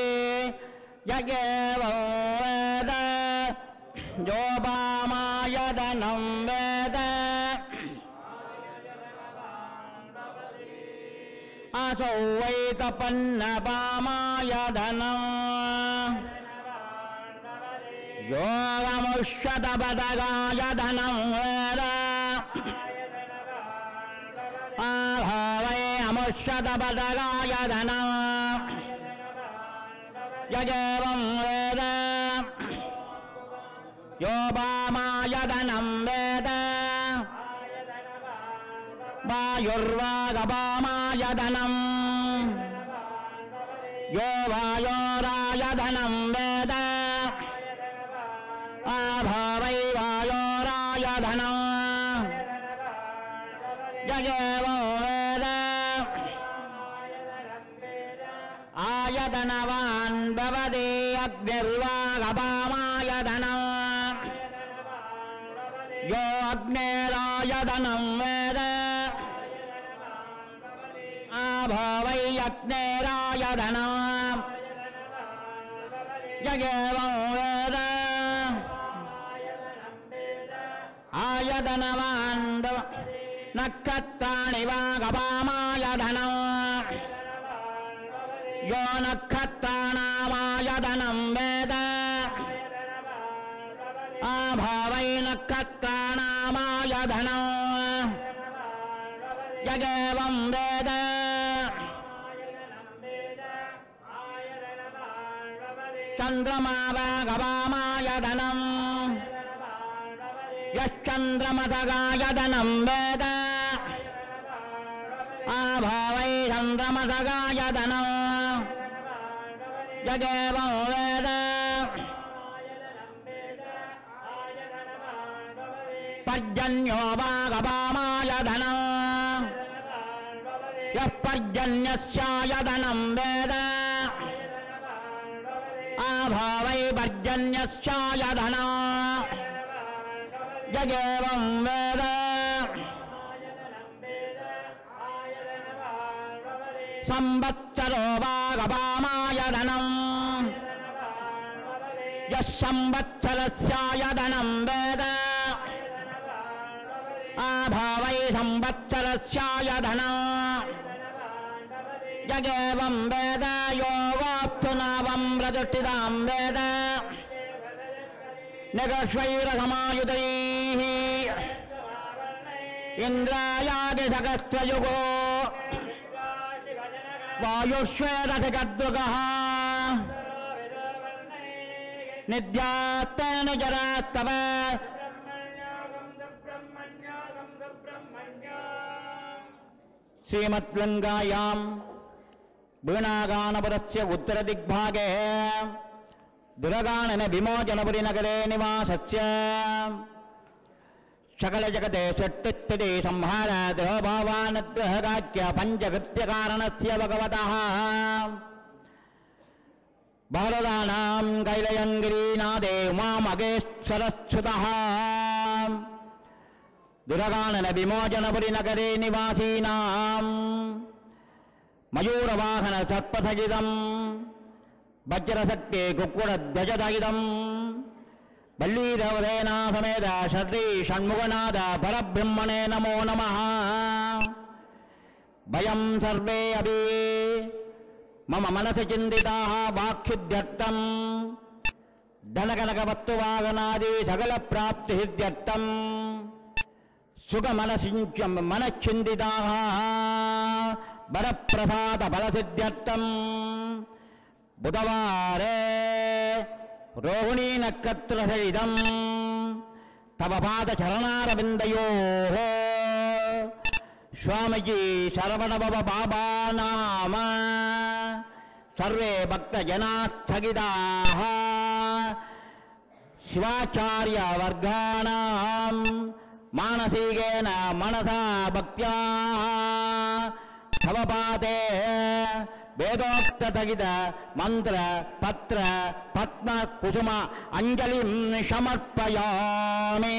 யகேவம் வேத யோபாமாயதனம் வேத असौ वै तपन्नपामायधनम् योगमुष्यतपदगायधनं वेद आभावै अमुष्यतपदगायधनम् यगेवं वेद योपामायधनं वेद वायुर्वागपामायधनम् यो वायोरायधनं वेद आभावै वायोरायधनम् यगेवं वेद आयतनवान् भवति अग्निर्वागपामायधनम् यो अग्नेरायधनं वेद आभावै अग्नेरायधनम् यगेवं वेद आयतनवान् नक्षत्राणि वागपामायधनम् यो नक्षत्राणामायधनं वेद आभावै नक्षत्राणामायधनम् यगेवं वेद चन्द्रमावागपामायधनम् यश्चन्द्रमसगायधनं वेद आभावै चन्द्रमसगायधनम् यगेवं वेद पर्जन्यो वागपामाय धनं यः पर्जन्यस्याय धनं वेद आभावै पर्जन्यस्याय धनं यगेवं वेद संवत्सरो वागपामाय धनं यः संवत्सरस्याय धनं वेद आभावै संवत्सरस्याय धनं यगेवं वेद यो वाप्तु नावं प्रतिष्ठितां वेद निगश्वैरसमायुतैः इन्द्रायादिसहस्रयुगो वायुष्वेदधिकद्रुगः निद्यात्तेन जरास्तव श्रीमद्गङ्गायां वीणागानपुरस्य उत्तरदिग्भागे दुर्गानन विमोचनपुरीनगरे निवासस्य सकलजगते षट्तिस्थिति संहार देवभावानुग्रहगाख्य पञ्चकृत्यकारणस्य भगवतः भारतानां कैलयङ्गिरीनादे उमामगेश्वरच्छुतः दुर्गानन विमोचनपुरीनगरे निवासीनां मयूरवाहन सर्पसहितं वज्रशक्ति कुक्कुटध्वजदहितं वल्लीदेवसेना समेत श्री षण्मुखनाथ परब्रह्मणे नमो नमः। वयं सर्वे अपि मम मनसि चिन्तिताः वाक्सिद्ध्यर्थं धनकनकवस्तुवाहनादि सकलप्राप्तिसिद्ध्यर्थं मनश्चिन्तिताः वरप्रसादफलसिद्ध्यर्थं बुधवारे रोहिणी नक्षत्रसहितं तव पादचरणारविन्दयोः स्वामीजी शरवणभव बाबा नाम सर्वे भक्तजनास्थगिताः शिवाचार्यवर्गाणां मानसिकेन मनसा भक्त्या तव पादे वेदोक्तसहित मंत्र पत्र पद्म कुसुम अंजलिं समर्पयामि।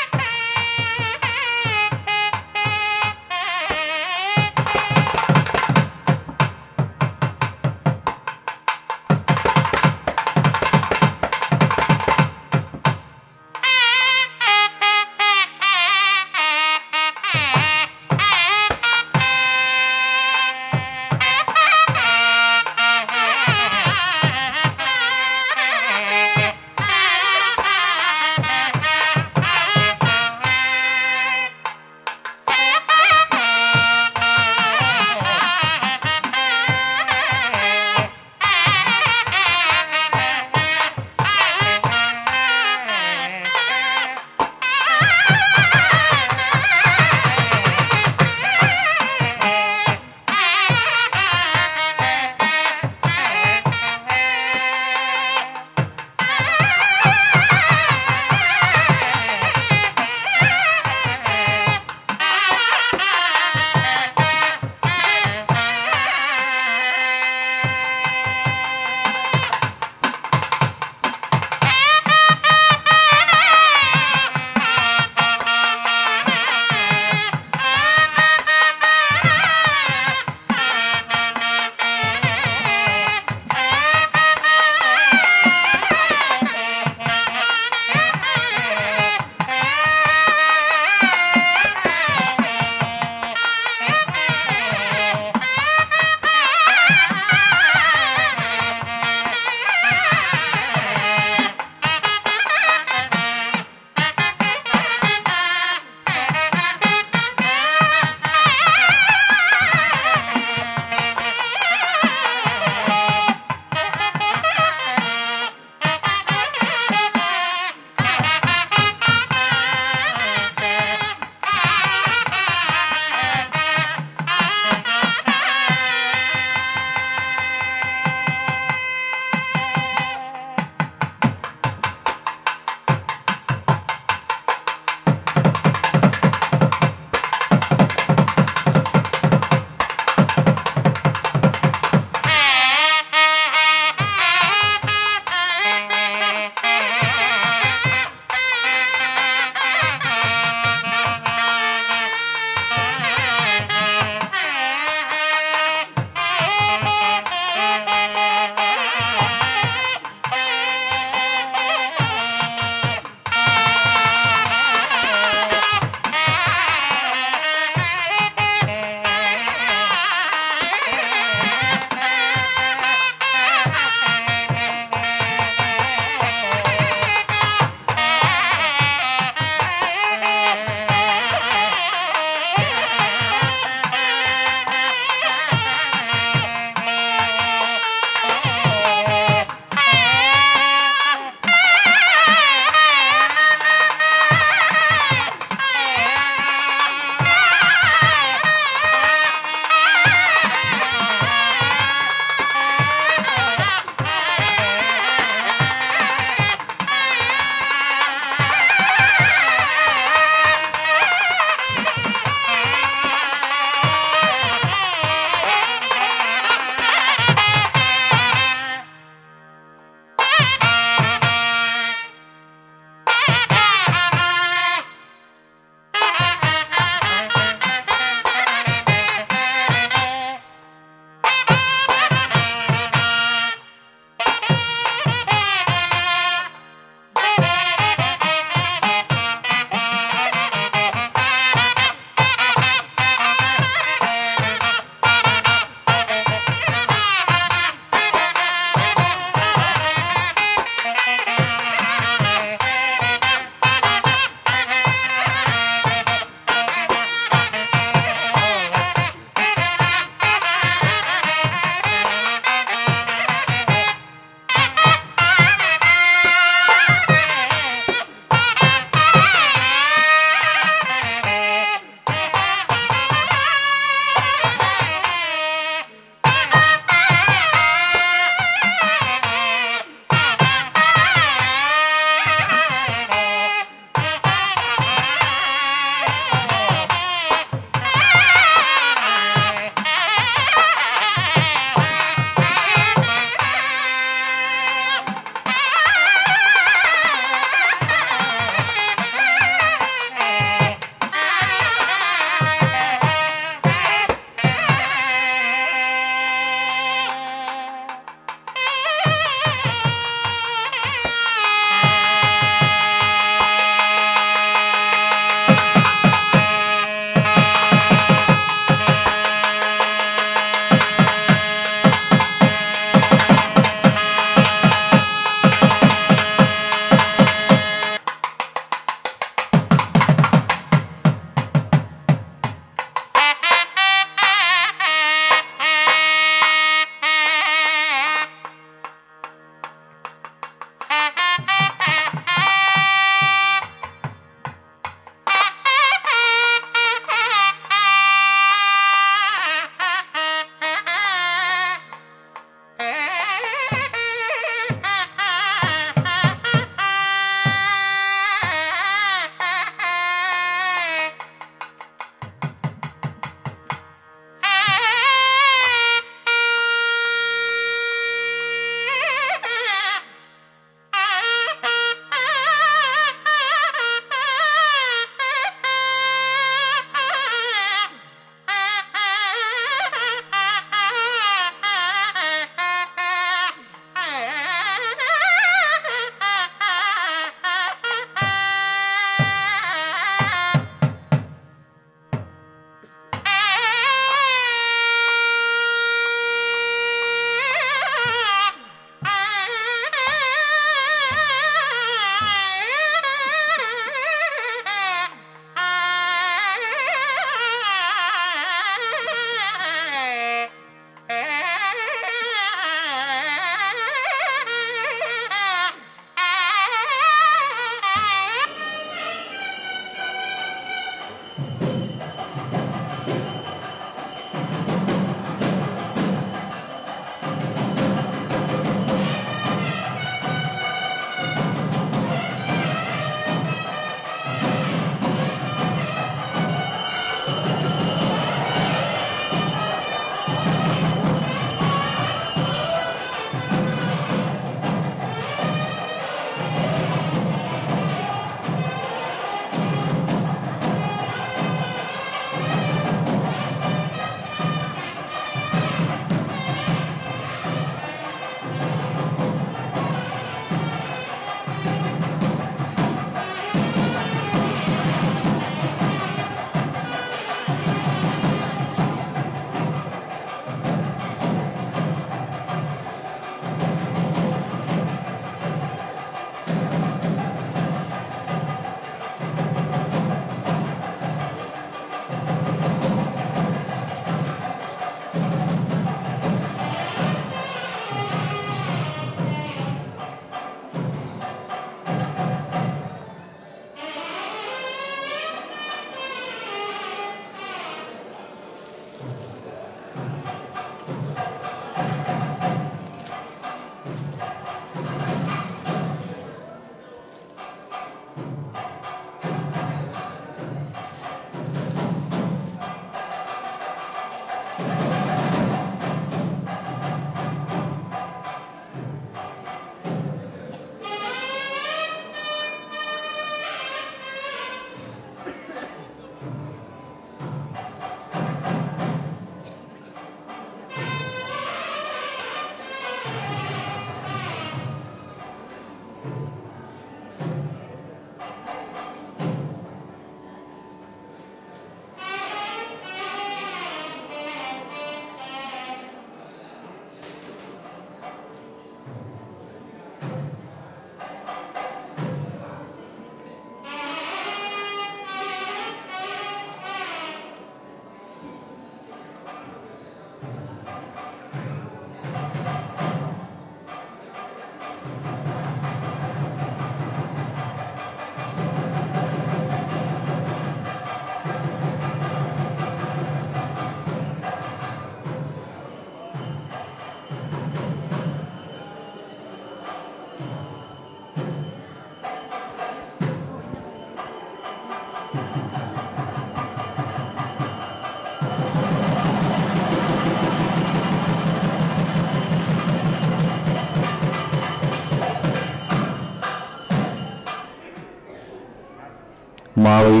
மாவை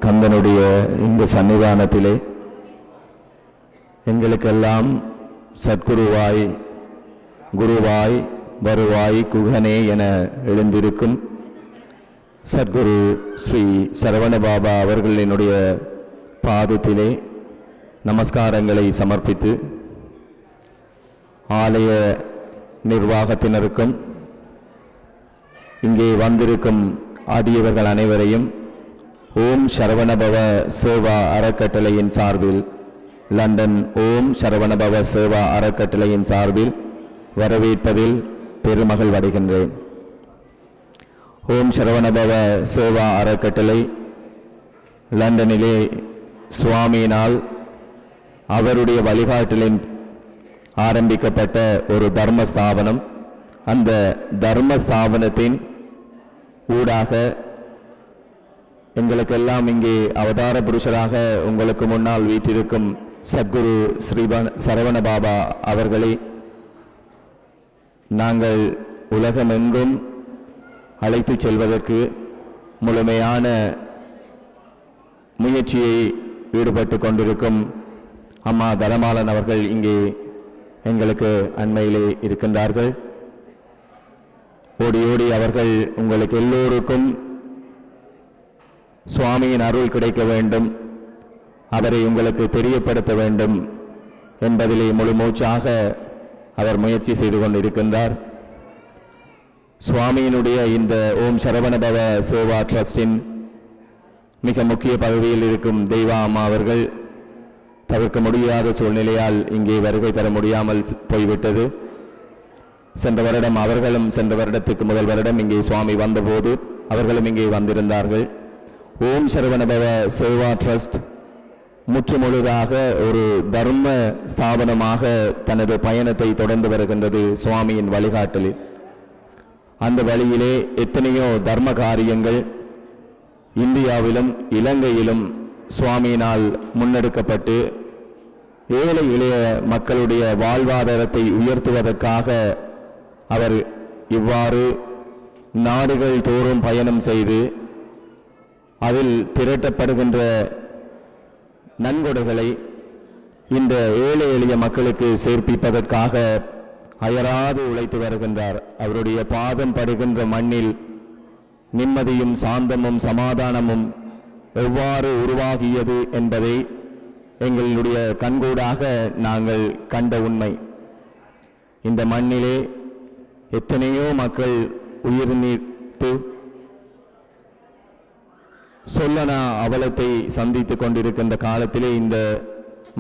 கந்தனுடைய இந்த சன்னிதானத்திலே எங்களுக்கெல்லாம் சத்குருவாய் குருவாய் வருவாய் குகனே என எழுந்திருக்கும் சத்குரு ஸ்ரீ சரவண பாபா அவர்களினுடைய பாதத்திலே நமஸ்காரங்களை சமர்ப்பித்து ஆலய நிர்வாகத்தினருக்கும் இங்கே வந்திருக்கும் ஆடியவர்கள் அனைவரையும் ஓம் சரவணபவ சேவா அறக்கட்டளையின் சார்பில் லண்டன் ஓம் சரவணபவ சேவா அறக்கட்டளையின் சார்பில் வரவேற்பதில் பெருமகிழ்வு அடைகின்றேன். ஓம் சரவணபவ சேவா அறக்கட்டளை லண்டனிலே சுவாமியினால் அவருடைய வழிகாட்டலின் ஆரம்பிக்கப்பட்ட ஒரு தர்மஸ்தாபனம். அந்த தர்மஸ்தாபனத்தின் ஊடாக எங்களுக்கெல்லாம் இங்கே அவதார புருஷராக உங்களுக்கு முன்னால் வீற்றிருக்கும் சத்குரு ஸ்ரீ சரவண பாபா அவர்களை நாங்கள் உலகமெங்கும் அழைத்து செல்வதற்கு முழுமையான முயற்சியை ஈடுபட்டு கொண்டிருக்கும் அம்மா தரமாலன் அவர்கள் இங்கே எங்களுக்கு அண்மையிலே இருக்கின்றார்கள். ஓடி ஓடி அவர்கள் உங்களுக்கு எல்லோருக்கும் சுவாமியின் அருள் கிடைக்க வேண்டும், அவரை உங்களுக்கு தெரியப்படுத்த வேண்டும் என்பதிலே முழு மூச்சாக அவர் முயற்சி செய்து கொண்டிருக்கின்றார். சுவாமியினுடைய இந்த ஓம் சரவணபவ சேவா ட்ரஸ்டின் மிக முக்கிய பதவியில் இருக்கும் தெய்வா அம்மா அவர்கள் தவிர்க்க முடியாத சூழ்நிலையால் இங்கே வருகை தர முடியாமல் போய்விட்டது. சென்ற வருடம் அவர்களும் சென்ற வருடத்துக்கு முதல் வருடம் இங்கே சுவாமி வந்தபோது அவர்களும் இங்கே வந்திருந்தார்கள். ஓம் சரவணபவ சேவா ட்ரஸ்ட் முற்றுமுழுதாக ஒரு தர்ம ஸ்தாபனமாக தனது பயணத்தை தொடர்ந்து வருகின்றது சுவாமியின் வழிகாட்டலில். அந்த வழியிலே எத்தனையோ தர்ம காரியங்கள் இந்தியாவிலும் இலங்கையிலும் சுவாமியினால் முன்னெடுக்கப்பட்டு ஏழை எளிய மக்களுடைய வாழ்வாதாரத்தை உயர்த்துவதற்காக அவர் இவ்வாறு நாடுகள் தோறும் பயணம் செய்து அதில் திரட்டப்படுகின்ற நன்கொடைகளை இந்த ஏழை எளிய மக்களுக்கு சேர்ப்பிப்பதற்காக அயராது உழைத்து வருகின்றார். அவருடைய பாதம் படுகின்ற மண்ணில் நிம்மதியும் சாந்தமும் சமாதானமும் எவ்வாறு உருவாகியது என்பதை எங்களுடைய கண்கூடாக நாங்கள் கண்ட உண்மை. இந்த மண்ணிலே எத்தனையோ மக்கள் உயிர் நீத்து சொல்லனா அவலத்தை சந்தித்துக் கொண்டிருக்கின்ற காலத்திலே இந்த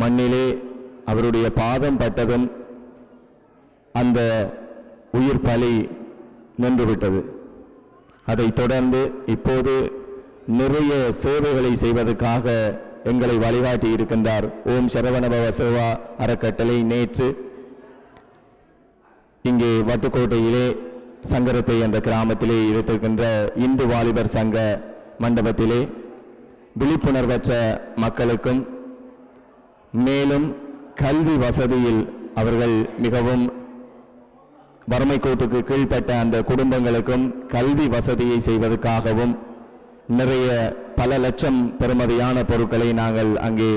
மண்ணிலே அவருடைய பாதம் பட்டதும் அந்த உயிர் பலி நின்றுவிட்டது. அதைத் தொடர்ந்து இப்போது நிறைய சேவைகளை செய்வதற்காக எங்களை வழிகாட்டி இருக்கின்றார். ஓம் சரவணபவ சேவா அறக்கட்டளை நேற்று இங்கே வட்டுக்கோட்டையிலே சங்கரத்தை என்ற கிராமத்திலே இருக்கின்ற இந்து வாலிபர் சங்க மண்டபத்திலே விழிப்புணர்வற்ற மக்களுக்கும் மேலும் கல்வி வசதியில் அவர்கள் மிகவும் வறுமை கோட்டுக்கு கீழ்ப்பட்ட அந்த குடும்பங்களுக்கும் கல்வி வசதியை செய்வதற்காகவும் நிறைய பல லட்சம் பெறுமதியான பொருட்களை நாங்கள் அங்கே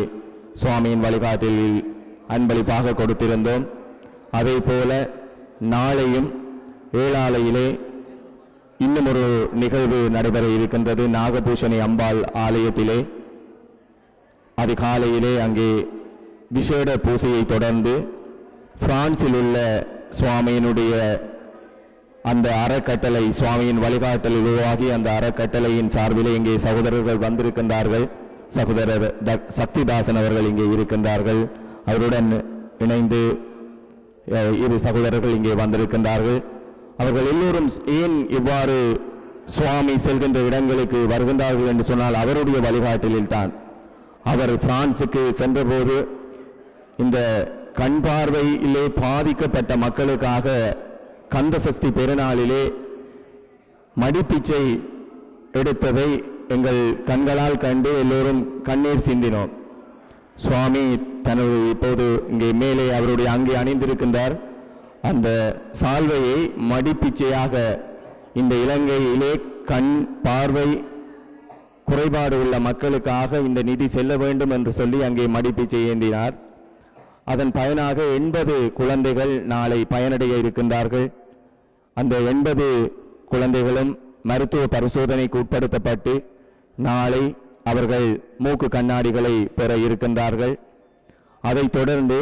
சுவாமியின் வழிகாட்டலில் அன்பளிப்பாக கொடுத்திருந்தோம். அதே போல நாளையும் ஏழாலையிலே இன்னும் ஒரு நிகழ்வு நடைபெற இருக்கின்றது. நாகபூஷணி அம்பாள் ஆலயத்திலே அதிகாலையிலே அங்கே விசேட பூசையை தொடர்ந்து பிரான்சில் உள்ள சுவாமியினுடைய அந்த அறக்கட்டளை சுவாமியின் வழிகாட்டலில் உருவாகி அந்த அறக்கட்டளையின் சார்பிலே இங்கே சகோதரர்கள் வந்திருக்கின்றார்கள். சகோதரர் சக்திதாசன் அவர்கள் இங்கே இருக்கின்றார்கள். அவருடன் இணைந்து இரு சகோதரர்கள் இங்கே வந்திருக்கின்றார்கள். அவர்கள் எல்லோரும் ஏன் இவ்வாறு சுவாமி செல்கின்ற இடங்களுக்கு வருகின்றார்கள் என்று சொன்னால் அவருடைய வழிகாட்டலில் தான். அவர் பிரான்சுக்கு சென்றபோது இந்த கண் பார்வையிலே பாதிக்கப்பட்ட மக்களுக்காக கந்த சஷ்டி பெருநாளிலே மடிப்பிச்சை எடுத்ததை எங்கள் கண்களால் கண்டு எல்லோரும் கண்ணீர் சிந்தினோம். சுவாமி தனது இப்போது இங்கே மேலே அவருடைய அங்கே அணிந்திருக்கின்றார். அந்த சால்வையை மடிப்பிச்சையாக இந்த இலங்கையிலே கண் பார்வை குறைபாடு உள்ள மக்களுக்காக இந்த நிதி செல்ல வேண்டும் என்று சொல்லி அங்கே மடிப்பிச்சை ஏந்தினார். அதன் பயனாக 80 குழந்தைகள் நாளை பயனடைய இருக்கின்றார்கள். அந்த 80 குழந்தைகளும் மருத்துவ பரிசோதனைக்கு உட்படுத்தப்பட்டு நாளை அவர்கள் மூக்கு கண்ணாடிகளை பெற இருக்கின்றார்கள். அதைத் தொடர்ந்து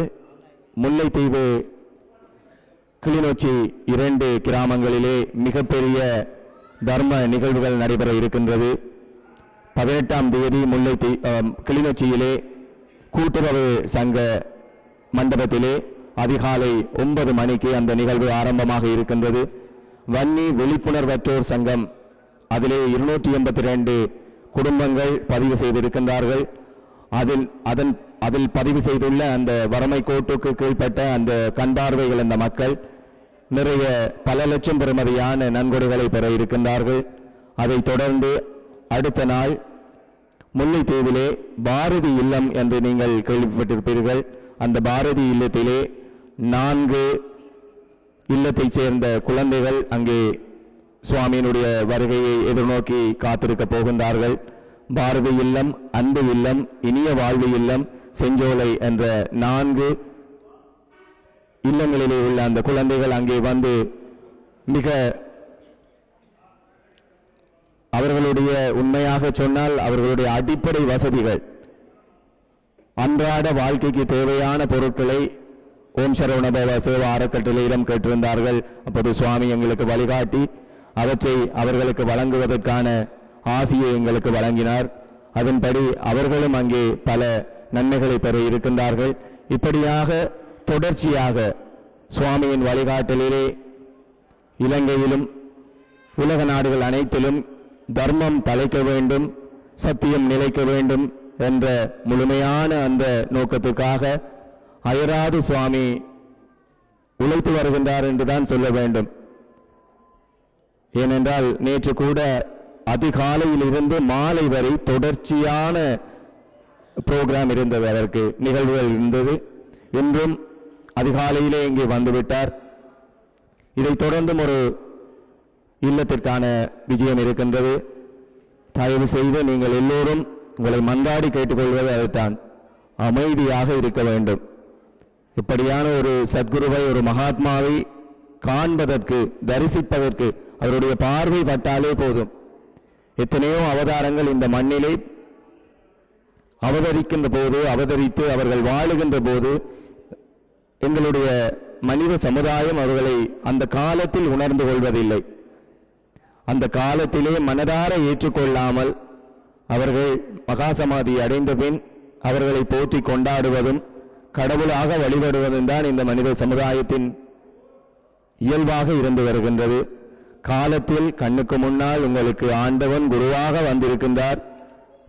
முல்லைத்தீவு கிளிநொச்சி 2 கிராமங்களிலே மிகப்பெரிய தர்ம நிகழ்வுகள் நடைபெற இருக்கின்றது. 18ஆம் தேதி கிளிநொச்சியிலே கூட்டுறவு சங்க மண்டபத்திலே அதிகாலை 9 மணிக்கு அந்த நிகழ்வு ஆரம்பமாக இருக்கின்றது. வன்னி விழிப்புணர்வற்றோர் சங்கம் அதிலே 282 குடும்பங்கள் பதிவு செய்திருக்கின்றார்கள். அதில் பதிவு செய்துள்ள அந்த வறுமை கோட்டுக்கு கீழ்ப்பட்ட அந்த கண்பார்வைகள் அந்த மக்கள் நிறைய பல லட்சம் பெறுமதியான நன்கொடைகளை பெற இருக்கின்றார்கள். அதைத் தொடர்ந்து அடுத்த நாள் முல்லைத்தீவிலே பாரதி இல்லம் என்று நீங்கள் கேள்விப்பட்டிருப்பீர்கள். அந்த பாரதி இல்லத்திலே 4 இல்லத்தைச் சேர்ந்த குழந்தைகள் அங்கே சுவாமியினுடைய வருகையை எதிர்நோக்கி காத்திருக்க போகின்றார்கள். பாரதி இல்லம், அன்பு இல்லம், இனிய வாழ்வு இல்லம், செஞ்சோலை என்ற 4 இல்லங்களிலே உள்ள அந்த குழந்தைகள் அங்கே வந்து மிக அவர்களுடைய உண்மையாக சொன்னால் அவர்களுடைய அடிப்படை வசதிகள் அன்றாட வாழ்க்கைக்கு தேவையான பொருட்களை ஓம் சரவணபவ சேவா அறக்கட்டளையிடம் கேட்டிருந்தார்கள். அப்போது சுவாமி எங்களுக்கு வழிகாட்டி அவற்றை அவர்களுக்கு வழங்குவதற்கான ஆசியை எங்களுக்கு வழங்கினார். அதன்படி அவர்களும் அங்கே பல நன்மைகளை பெற இருக்கின்றார்கள். இப்படியாக தொடர்ச்சியாக சுவாமியின் வழிகாட்டலிலே இலங்கையிலும் உலக நாடுகள் அனைத்திலும் தர்மம் தலைக்க வேண்டும், சத்தியம் நிலைக்க வேண்டும் என்ற முழுமையான அந்த நோக்கத்துக்காக அயராது சுவாமி உழைத்து வருகின்றார் என்றுதான் சொல்ல வேண்டும். ஏனென்றால் நேற்று கூட அதிகாலையில் இருந்து மாலை வரை தொடர்ச்சியான புரோகிராம் இருந்தது, அதற்கு நிகழ்வுகள் இருந்தது. இன்றும் அதிகாலையிலே இங்கே வந்துவிட்டார். இதைத் தொடர்ந்தும் ஒரு இல்லத்திற்கான விஜயம் இருக்கின்றது. தயவு செய்து நீங்கள் எல்லோரும் உங்களை மன்றாடி கேட்டுக்கொள்வது அதைத்தான், அமைதியாக இருக்க வேண்டும். இப்படியான ஒரு சத்குருவை, ஒரு மகாத்மாவை காண்பதற்கு, தரிசிப்பதற்கு அவருடைய பார்வை பட்டாலே போதும். எத்தனையோ அவதாரங்கள் இந்த மண்ணிலே அவதரிக்கின்ற போது, அவதரித்து அவர்கள் வாழுகின்ற போது எங்களுடைய மனித சமுதாயம் அவர்களை அந்த காலத்தில் உணர்ந்து கொள்வதில்லை. அந்த காலத்திலே மனதார ஏற்றுக்கொள்ளாமல் அவர்கள் மகாசமாதி அடைந்த பின் அவர்களை போற்றி கொண்டாடுவதும் கடவுளாக வழிபடுவதும் தான் இந்த மனித சமுதாயத்தின் இயல்பாக இருந்து வருகின்றது. காலத்தில் கண்ணுக்கு முன்னால் உங்களுக்கு ஆண்டவன் குருவாக வந்திருக்கின்றார்.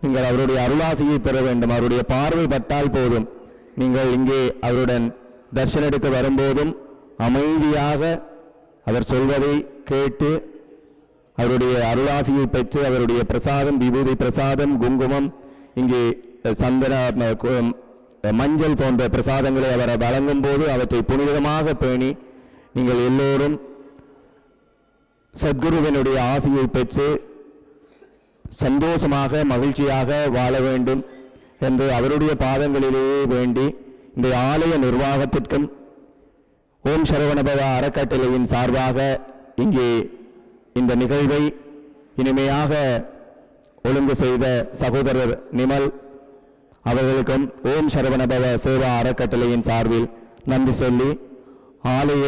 நீங்கள் அவருடைய அருளாசியை பெற வேண்டும். அவருடைய பார்வை பட்டால் போதும். நீங்கள் இங்கே அவருடன் தரிசனம் எடுக்க வரும்போதும் அமைதியாக அவர் சொல்வதை கேட்டு அவருடைய அருளாசியை பெற்று அவருடைய பிரசாதம், விபூதி பிரசாதம், குங்குமம், இங்கே சந்தன, மஞ்சள் போன்ற பிரசாதங்களை அவர் வழங்கும் போது அவற்றை புனிதமாக பேணி நீங்கள் எல்லோரும் சத்குருவினுடைய ஆசியை பெற்று சந்தோஷமாக மகிழ்ச்சியாக வாழ வேண்டும் என்று அவருடைய பாதங்களிலேயே வேண்டி இந்த ஆலய நிர்வாகத்திற்கும் ஓம் சரவணபவ அறக்கட்டளையின் சார்பாக இங்கே இந்த நிகழ்வை இனிமையாக ஒழுங்கு செய்த சகோதரர் நிமல் அவர்களுக்கும் ஓம் சரவணபவ சேவா அறக்கட்டளையின் சார்பில் நன்றி சொல்லி ஆலய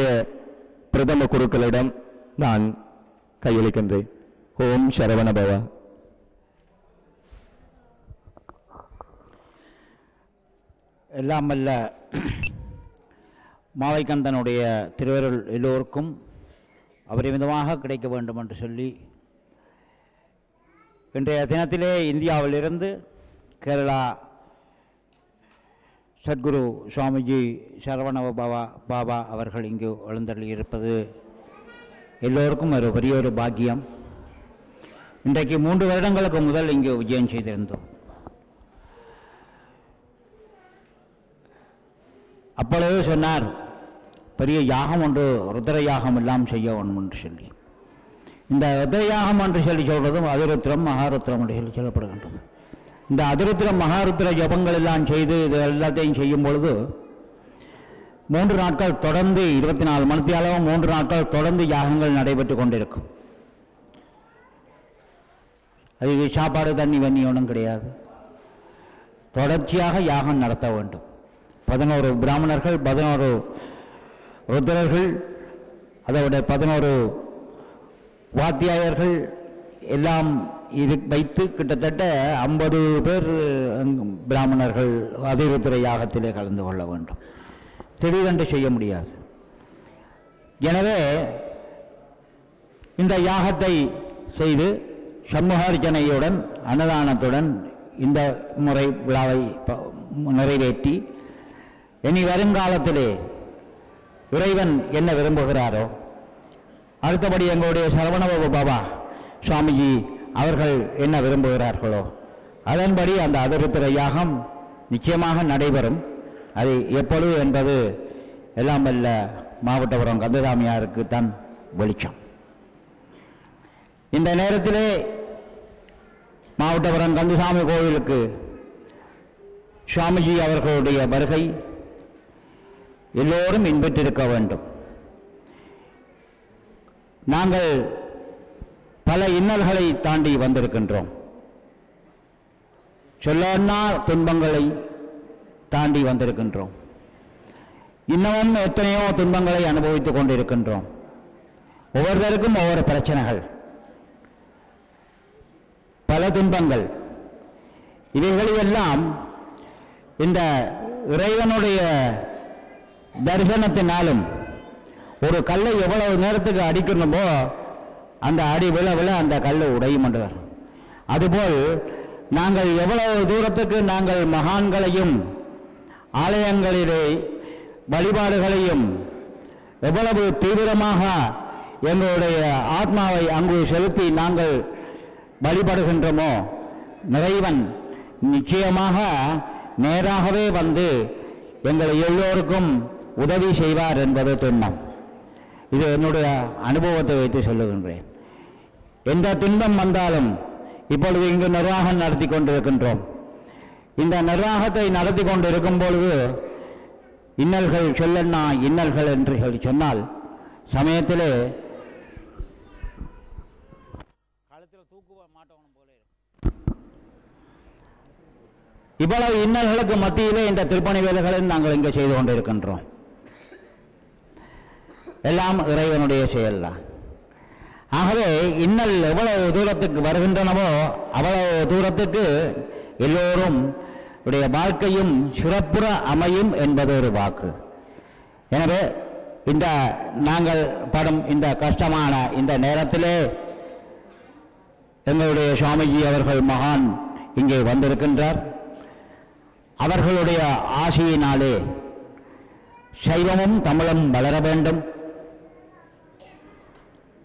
பிரதம குருக்களிடம் நான் கையளிக்கின்றேன். ஓம் சரவணபவ. எல்லாம் வல்ல மாவைக்கந்தனுடைய திருவருள் எல்லோருக்கும் அபரிமிதமாக கிடைக்க வேண்டும் என்று சொல்லி இன்றைய தினத்திலே இந்தியாவிலிருந்து கேரளா சத்குரு சுவாமிஜி சரவண பாபா அவர்கள் இங்கு எழுந்தருளி இருப்பது எல்லோருக்கும் ஒரு பெரிய ஒரு பாக்கியம். இன்றைக்கு 3 வருடங்களுக்கு முதல் இங்கு விஜயம் செய்திருந்தோம். அப்பொழுது சொன்னார், பெரிய யாகம் ஒன்று, ருத்ர யாகம் எல்லாம் செய்ய வேண்டும் என்று சொல்லி. இந்த ருத்ர யாகம் என்று சொல்லி சொல்றதும் அதிருத்திரம் மகாருத்திரம் என்று சொல்லி சொல்லப்படுகின்றது. இந்த அதிருத்திரம் மகாருத்திர ஜபங்கள் எல்லாம் செய்து இது எல்லாத்தையும் செய்யும் பொழுது 3 நாட்கள் தொடர்ந்து 24 மணி அளவும் 3 நாட்கள் தொடர்ந்து யாகங்கள் நடைபெற்று கொண்டிருக்கும். அதுக்கு சாப்பாடு தண்ணி வண்ணி ஒன்றும் கிடையாது. தொடர்ச்சியாக யாகம் நடத்த வேண்டும். 11 பிராமணர்கள், 11 ருத்ரர்கள், அதோட 11 வாத்தியாயர்கள் எல்லாம் வைத்து கிட்டத்தட்ட 50 பேர் பிராமணர்கள் அதிருத்திர யாகத்திலே கலந்து கொள்ள வேண்டும். திடீரென்று செய்ய முடியாது. எனவே இந்த யாகத்தை செய்து சண்முகார்ச்சனையுடன் அன்னதானத்துடன் இந்த முறை விழாவை நிறைவேற்றி இனி வருங்காலத்திலே இறைவன் என்ன விரும்புகிறாரோ, அடுத்தபடி எங்களுடைய சரவணபவ பாபா சுவாமிஜி அவர்கள் என்ன விரும்புகிறார்களோ அதன்படி அந்த அதிருத்திர யாகம் நிச்சயமாக நடைபெறும். அது எப்பொழுது என்பது எல்லாம் வல்ல மாவட்டபுரம் கந்தசாமியாருக்கு தான் வெளிச்சம். இந்த நேரத்திலே மாவட்டபுரம் கந்தசாமி கோவிலுக்கு சுவாமிஜி அவர்களுடைய வருகை எல்லோரும் இன்பற்றிருக்க வேண்டும். நாங்கள் பல இன்னல்களை தாண்டி வந்திருக்கின்றோம். சொல்லன்னா துன்பங்களை தாண்டி வந்திருக்கின்றோம். இன்னமும் எத்தனையோ துன்பங்களை அனுபவித்துக் கொண்டிருக்கின்றோம். ஒவ்வொருவருக்கும் ஒவ்வொரு பிரச்சனைகள், பல துன்பங்கள். இவைகளெல்லாம் இந்த இறைவனுடைய தரிசனத்தினாலும் ஒரு கல்லை எவ்வளவு நேரத்துக்கு அடிக்கணுமோ அந்த அடி விழ விழ அந்த கல் உடையும் என்றார். அதுபோல் நாங்கள் எவ்வளவு தூரத்துக்கு நாங்கள் மகான்களையும் ஆலயங்களிலே வழிபாடுகளையும் எவ்வளவு தீவிரமாக எங்களுடைய ஆத்மாவை அங்கு செலுத்தி நாங்கள் வழிபடுகின்றோமோ இறைவன் நிச்சயமாக நேராகவே வந்து எங்கள் எல்லோருக்கும் உதவி செய்வார் என்பது துன்பம். இது என்னுடைய அனுபவத்தை வைத்து சொல்லுகின்றேன். எந்த துன்பம் வந்தாலும் இப்பொழுது இங்கு நிர்வாகம் நடத்தி கொண்டிருக்கின்றோம். இந்த நிர்வாகத்தை நடத்தி கொண்டிருக்கும் பொழுது இன்னல்கள் சொல்லன்னா இன்னல்கள் என்று சொன்னால் சமயத்திலே இவ்வளவு இன்னல்களுக்கு மத்தியிலே இந்த திருப்பணி வேலைகளை நாங்கள் இங்கே செய்து கொண்டிருக்கின்றோம். எல்லாம் இறைவனுடைய செயல்தான். ஆகவே இன்னல் எவ்வளவு தூரத்துக்கு வருகின்றனவோ அவ்வளவு தூரத்துக்கு எல்லோரும் உடைய வாழ்க்கையும் சிறப்புற அமையும் என்பது ஒரு வாக்கு. எனவே இந்த நாங்கள் படும் இந்த கஷ்டமான இந்த நேரத்திலே எங்களுடைய சுவாமிஜி அவர்கள் மகான் இங்கே வந்திருக்கின்றார். அவர்களுடைய ஆசையினாலே சைவமும் தமிழும் வளர வேண்டும்,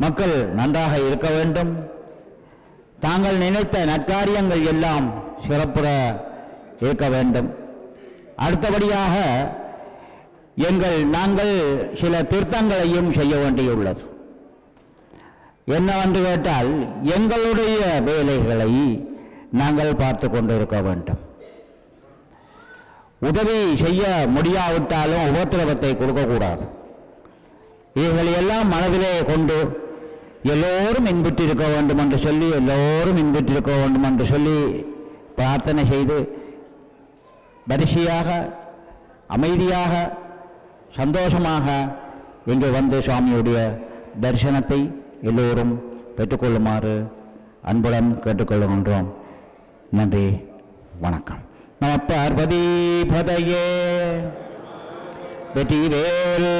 மக்கள் நன்றாக இருக்க வேண்டும், தாங்கள் நினைத்த நற்காரியங்கள் எல்லாம் சிறப்புற இருக்க வேண்டும். அடுத்தபடியாக நாங்கள் சில திருத்தங்களையும் செய்ய வேண்டியுள்ளது. என்னவென்று கேட்டால் எங்களுடைய வேலைகளை நாங்கள் பார்த்து கொண்டிருக்க வேண்டும். உதவி செய்ய முடியாவிட்டாலும் உபத்திரவத்தை கொடுக்கக்கூடாது. இவைகளை எல்லாம் மனதிலே கொண்டு எல்லோரும் இன்புற்றிருக்க வேண்டும் என்று சொல்லி எல்லோரும் இன்புற்றிருக்க வேண்டும் என்று சொல்லி பிரார்த்தனை செய்து வரிசையாக அமைதியாக சந்தோஷமாக இங்கே வந்து சுவாமியுடைய தரிசனத்தை எல்லோரும் பெற்றுக்கொள்ளுமாறு அன்புடன் கேட்டுக்கொள்கின்றோம். நன்றி, வணக்கம். நம பார்வதி பதையே, வெற்றிவேல்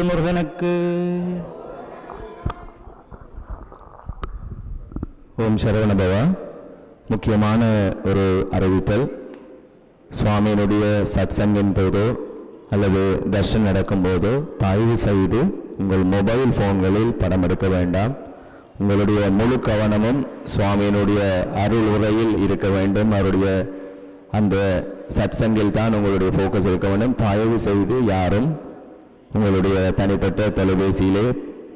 முருகனுக்கு. ஓம் சரவணபவா. முக்கியமான ஒரு அறிவித்தல். சுவாமியினுடைய சத்சங்கின் போதோ அல்லது தர்ஷன் நடக்கும் போதோ தயவு செய்து உங்கள் மொபைல் ஃபோன்களில் படம் எடுக்க வேண்டாம். உங்களுடைய முழு கவனமும் சுவாமியினுடைய அருள் உரையில் இருக்க வேண்டும். அவருடைய அந்த சத்சங்கில் தான் உங்களுடைய ஃபோக்கஸ் இருக்க வேண்டும். தயவு செய்து யாரும் உங்களுடைய தனிப்பட்ட தொலைபேசியிலே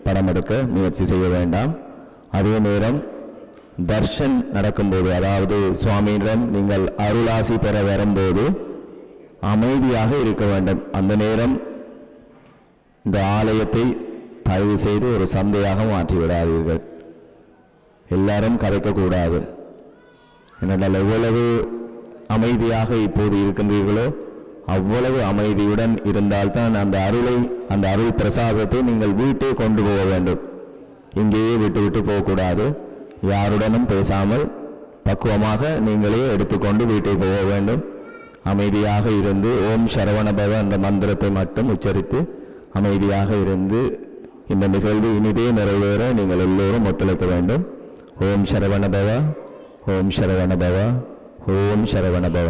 படம் எடுக்க முயற்சி செய்ய வேண்டாம். அதே நேரம் தர்ஷன் நடக்கும்போது, அதாவது சுவாமியிடம் நீங்கள் அருளாசி பெற வரும்போது அமைதியாக இருக்க வேண்டும். அந்த நேரம் இந்த ஆலயத்தை தயவு செய்து ஒரு சந்தையாக மாற்றிவிடாதீர்கள். எல்லாரும் கரைக்கக்கூடாது. என்னென்ன எவ்வளவு அமைதியாக இப்போது இருக்கின்றீர்களோ அவ்வளவு அமைதியுடன் இருந்தால்தான் அந்த அருள் பிரசாதத்தை நீங்கள் வீட்டே கொண்டு போக வேண்டும். இங்கேயே விட்டு போகக்கூடாது. யாருடனும் பேசாமல் பக்குவமாக நீங்களே எடுத்துக்கொண்டு வீட்டை போக வேண்டும். அமைதியாக இருந்து ஓம் சரவணபவ என்ற மந்திரத்தை மட்டும் உச்சரித்து அமைதியாக இருந்து இந்த நிகழ்வு இனிதே நிறைவேற நீங்கள் எல்லோரும் ஒத்துழைக்க வேண்டும். ஓம் சரவணபவ, ஓம் சரவணபவ, ஓம் சரவணபவ.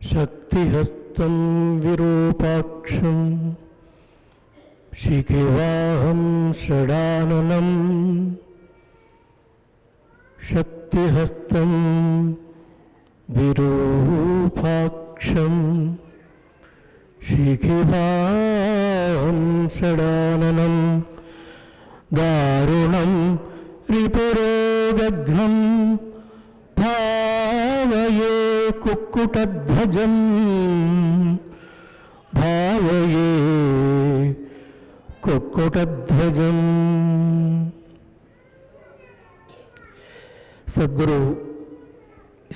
शक्तिहस्तं विरूपाक्षं शिखिवाहं षडाननं शक्तिहस्तं विरूपाक्षं शिखिवाहं षडाननं दारुणं रिपुरोगघ्नं भावये कुक्कुटध्वजं भावये कुक्कुटध्वजम् சத்குரு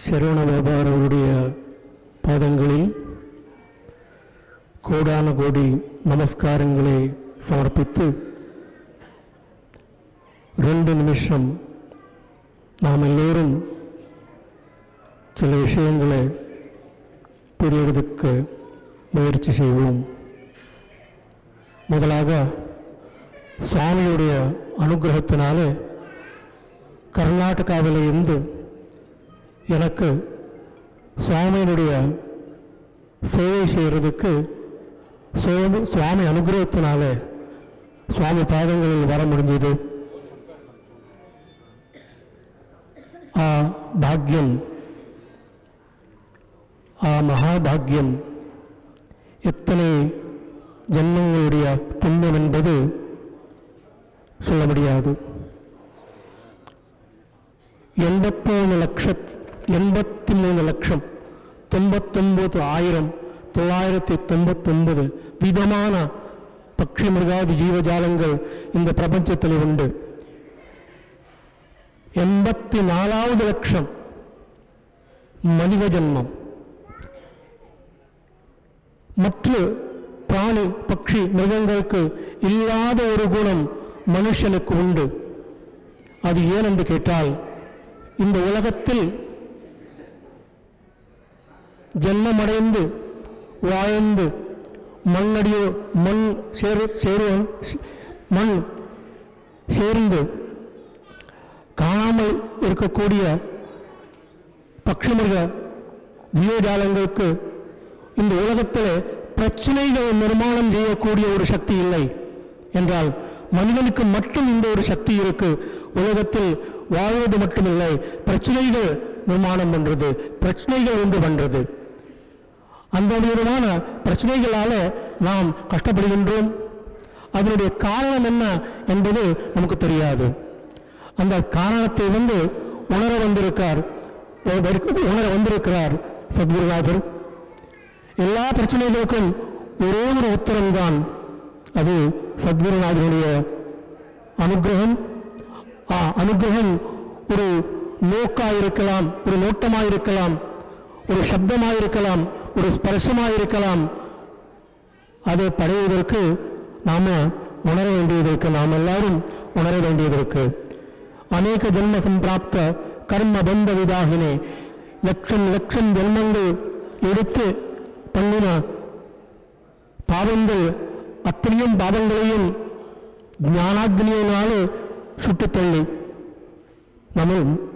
சரவண பாபாவுடைய பாதங்களில் கோடான கோடி நமஸ்காரங்களை சமர்ப்பித்து 2 நிமிஷம் நாம் எல்லோரும் சில விஷயங்களை புரிவதற்கு முயற்சி செய்வோம். முதலாக சுவாமியுடைய அனுகிரகத்தினாலே கர்நாடகாவில் இருந்து எனக்கு சுவாமியினுடைய சேவை செய்கிறதுக்கு சுவாமி அனுகிரகத்தினாலே சுவாமி பாதங்களில் வர முடிஞ்சது. ஆ பாக்யம், ஆ மகாபாக்யம் எத்தனை ஜென்மங்களுடைய புண்ணியம் என்பது சொல்ல முடியாது. 83,99,999 விதமான பக்ஷி மிருகாதி ஜீவஜாலங்கள் இந்த பிரபஞ்சத்தில் உண்டு. 84வது லட்சம் மனித ஜன்மம். மற்ற பிராணி பக்ஷி மிருகங்களுக்கு இல்லாத ஒரு குணம் மனுஷனுக்கு உண்டு. அது ஏனென்று கேட்டால், இந்த உலகத்தில் ஜன்மமடைந்து வாழ்ந்து மண் சேர்ந்து காணாமல் இருக்கக்கூடிய பக்ஷி மிருக ஜீவஜாலங்களுக்கு இந்த உலகத்தில் பிரச்சனைகளை நிர்மாணம் செய்யக்கூடிய ஒரு சக்தி இல்லை என்றால், மனிதனுக்கு மட்டும் இந்த ஒரு சக்தி இருக்கு. உலகத்தில் வாழ்வது மட்டுமில்லை, பிரச்சனைகள் நிர்மாணம் பண்றது, பிரச்சனைகள் உண்டு பண்றது. அந்த விதமான பிரச்சனைகளால நாம் கஷ்டப்படுகின்றோம். அதனுடைய காரணம் என்ன என்பது நமக்கு தெரியாது. அந்த காரணத்தை உணர வந்திருக்கிறார் சத்குருநாதர். எல்லா பிரச்சனைகளுக்கும் ஒரே ஒரு உத்தரம்தான், அது சத்குருநாதனுடைய அனுகிரகம். அனுகிரகம் ஒரு நோக்காயிருக்கலாம், ஒரு நோட்டமாயிருக்கலாம், ஒரு சப்தமாயிருக்கலாம், ஒரு ஸ்பர்சமாயிருக்கலாம். அதை படைவதற்கு நாம உணர வேண்டியதற்கு, நாம் எல்லாரும் உணர வேண்டியதற்கு. அநேக ஜென்ம சம்பிராப்த கர்ம பந்த விதாகினே, லட்சம் லட்சம் ஜென்மங்கள் எடுத்து பண்ணின பாவங்கள், அத்தனையும் பாவங்களையும் ஞானாக்னியினாலே சுட்டுத்தள்ளி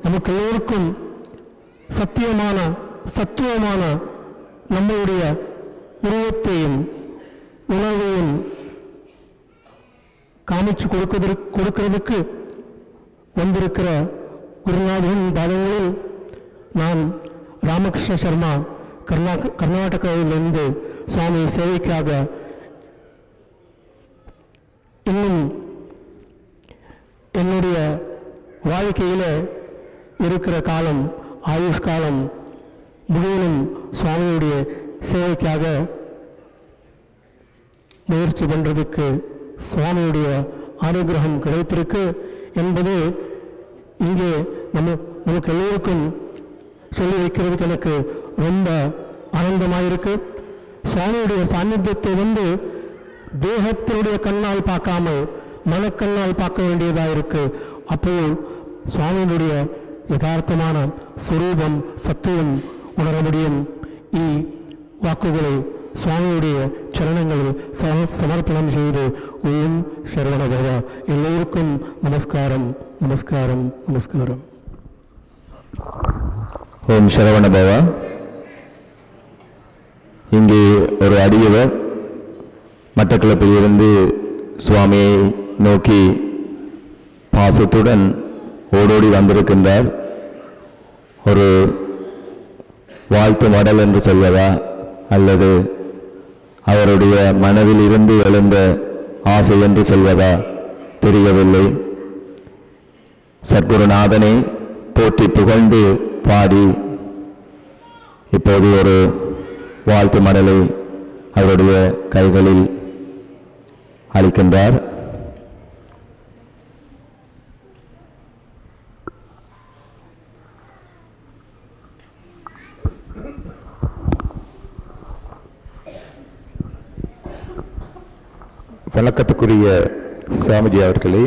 நமக்கு எல்லோருக்கும் சத்தியமான சத்துவமான நம்மளுடைய உருவத்தையும் உணர்வையும் காமிச்சு கொடுக்கிறதுக்கு வந்திருக்கிற குருநாதன் பாதங்களில் நான் ராமகிருஷ்ண சர்மா கர்நாடகாவிலிருந்து சுவாமி சேவைக்காக இன்னும் என்னுடைய வாழ்க்கையில் இருக்கிற காலம், ஆயுஷ் காலம் முழுவதும் சுவாமியுடைய சேவைக்காக முயற்சி பண்ணுறதுக்கு சுவாமியுடைய அனுகிரகம் கிடைத்திருக்கு என்பது இங்கே நமக்கு எல்லோருக்கும் சொல்லி வைக்கிறதுக்கு எனக்கு ரொம்ப ஆனந்தமாயிருக்கு. சுவாமியுடைய சாநித்தியத்தை தேகத்தினுடைய கண்ணால் பார்க்காமல் மனக்கண்ணால் பார்க்க வேண்டியதாக இருக்கு. அப்போது சுவாமியினுடைய யதார்த்தமான சுரூபம் சத்துவம் உணர முடியும். வாக்குகளை சுவாமியுடைய சரணங்களில் சமர்ப்பணம் செய்து ஓம் சரவண பவா. எல்லோருக்கும் நமஸ்காரம், நமஸ்காரம், நமஸ்காரம். ஓம் சரவண பவா. இங்கே ஒரு அடியவர் மட்டக்களப்பில் இருந்து சுவாமியை நோக்கி பாசத்துடன் ஓடோடி வந்திருக்கின்றார். ஒரு வாழ்த்து மடல் என்று சொல்வதா அல்லது அவருடைய மனதில் இருந்து எழுந்த ஆசை என்று சொல்வதா தெரியவில்லை. சத்குருநாதனை போற்றி புகழ்ந்து பாடி இப்போது ஒரு வாழ்த்து மடலை அவருடைய கைகளில் அளிக்கின்றார். வணக்கத்துக்குரிய சுவாமிஜி அவர்களே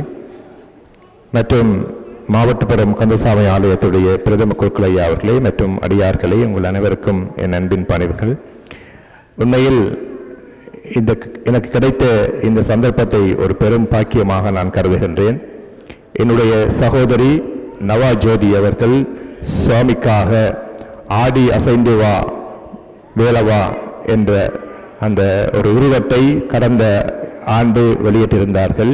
மற்றும் மாவட்டபுரம் கந்தசாமி ஆலயத்துடைய பிரதம குருக்கள் ஐயா அவர்களே மற்றும் அடியார்களே, உங்கள் அனைவருக்கும் என் அன்பின் பணிவுகள். உண்மையில் எனக்கு கிடைத்த இந்த சந்தர்ப்பத்தை ஒரு பெரும் பாக்கியமாக நான் கருதுகின்றேன். என்னுடைய சகோதரி நவா ஜோதி அவர்கள் சுவாமிக்காக ஆடி அசைந்து வா வேலவா என்ற அந்த ஒரு உருவத்தை கடந்த ஆண்டு வெளியிட்டிருந்தார்கள்.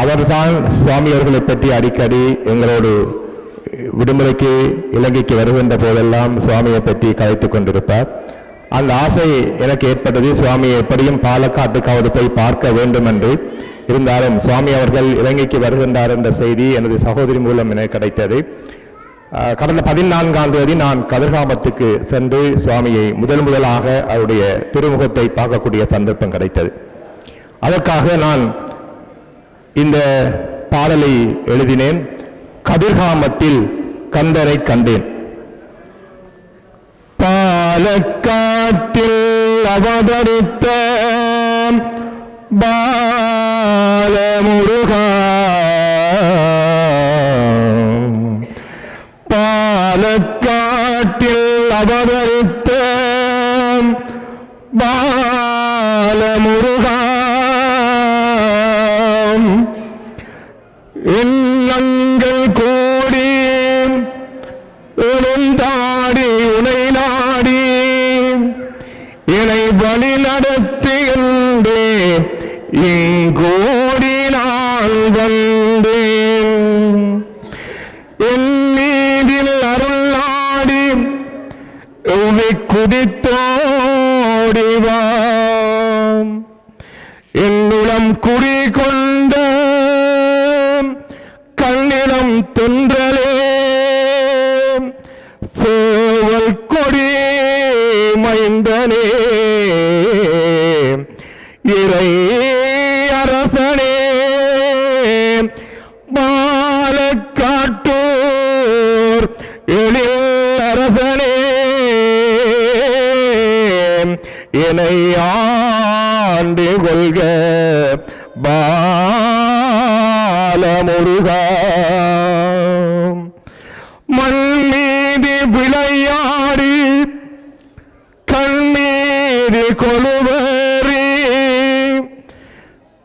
அவர்தான் சுவாமி அவர்களை பற்றி அடிக்கடி எங்களோடு விடுமுறைக்கு இலங்கைக்கு வருகின்ற போதெல்லாம் சுவாமியை பற்றி கதைத்துக் கொண்டிருப்பார். அந்த ஆசை எனக்கு ஏற்பட்டது. சுவாமியை எப்படியும் பாலக்காட்டுக்காவது போய் பார்க்க வேண்டும் என்று. இருந்தாலும் சுவாமி அவர்கள் இலங்கைக்கு வருகின்றார் என்ற செய்தி எனது சகோதரி மூலம் எனக்கு கிடைத்தது. கடந்த 14ஆம் தேதி நான் கதிர்காமத்துக்கு சென்று சுவாமியை முதலாக அவருடைய திருமுகத்தை பார்க்கக்கூடிய சந்தர்ப்பம் கிடைத்தது. அதற்காக நான் இந்த பாடலை எழுதினேன். கதிர்காமத்தில் கந்தரை கண்டேன். பாலக்காட்டில் அவதரித்த பாலமுருகா, பாலக்காட்டில் அவதரித்த பாலமுருகா, எண்ணங்கள் கோடி எழுந்தாடி உனை நாடி என்னை வழி நடத்துகின்றே இங்கோடி நான் வந்தேன். என் மீதில் அருள் நாடி குதித்தோடிவாம் என்னுளம் குறி கொண்ட கண்ணிலம் தென்றலே சேவல் கொடி மைந்தனே இறை அரசனே பாலக்காட்டூர் எழில் அரசனே என்னை ஆண்டு கொள்க பாலமுருகா. மண் மீது விளையாடி கண்ணீர் கொழுவரி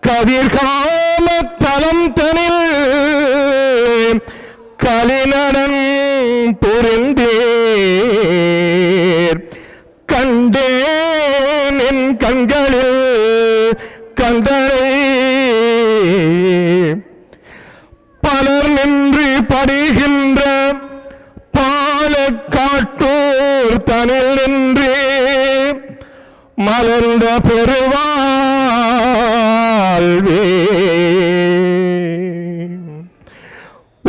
கதிர்காம தலம் தனில் கலிநடன் புரிந்தீர். கண்டேன் என் கண்களில் கந்தரை பலர் நின்று படுகின்ற பாலக்காட்டூர் தனில் நின்று மலர்ந்த பெருவாழ்வே.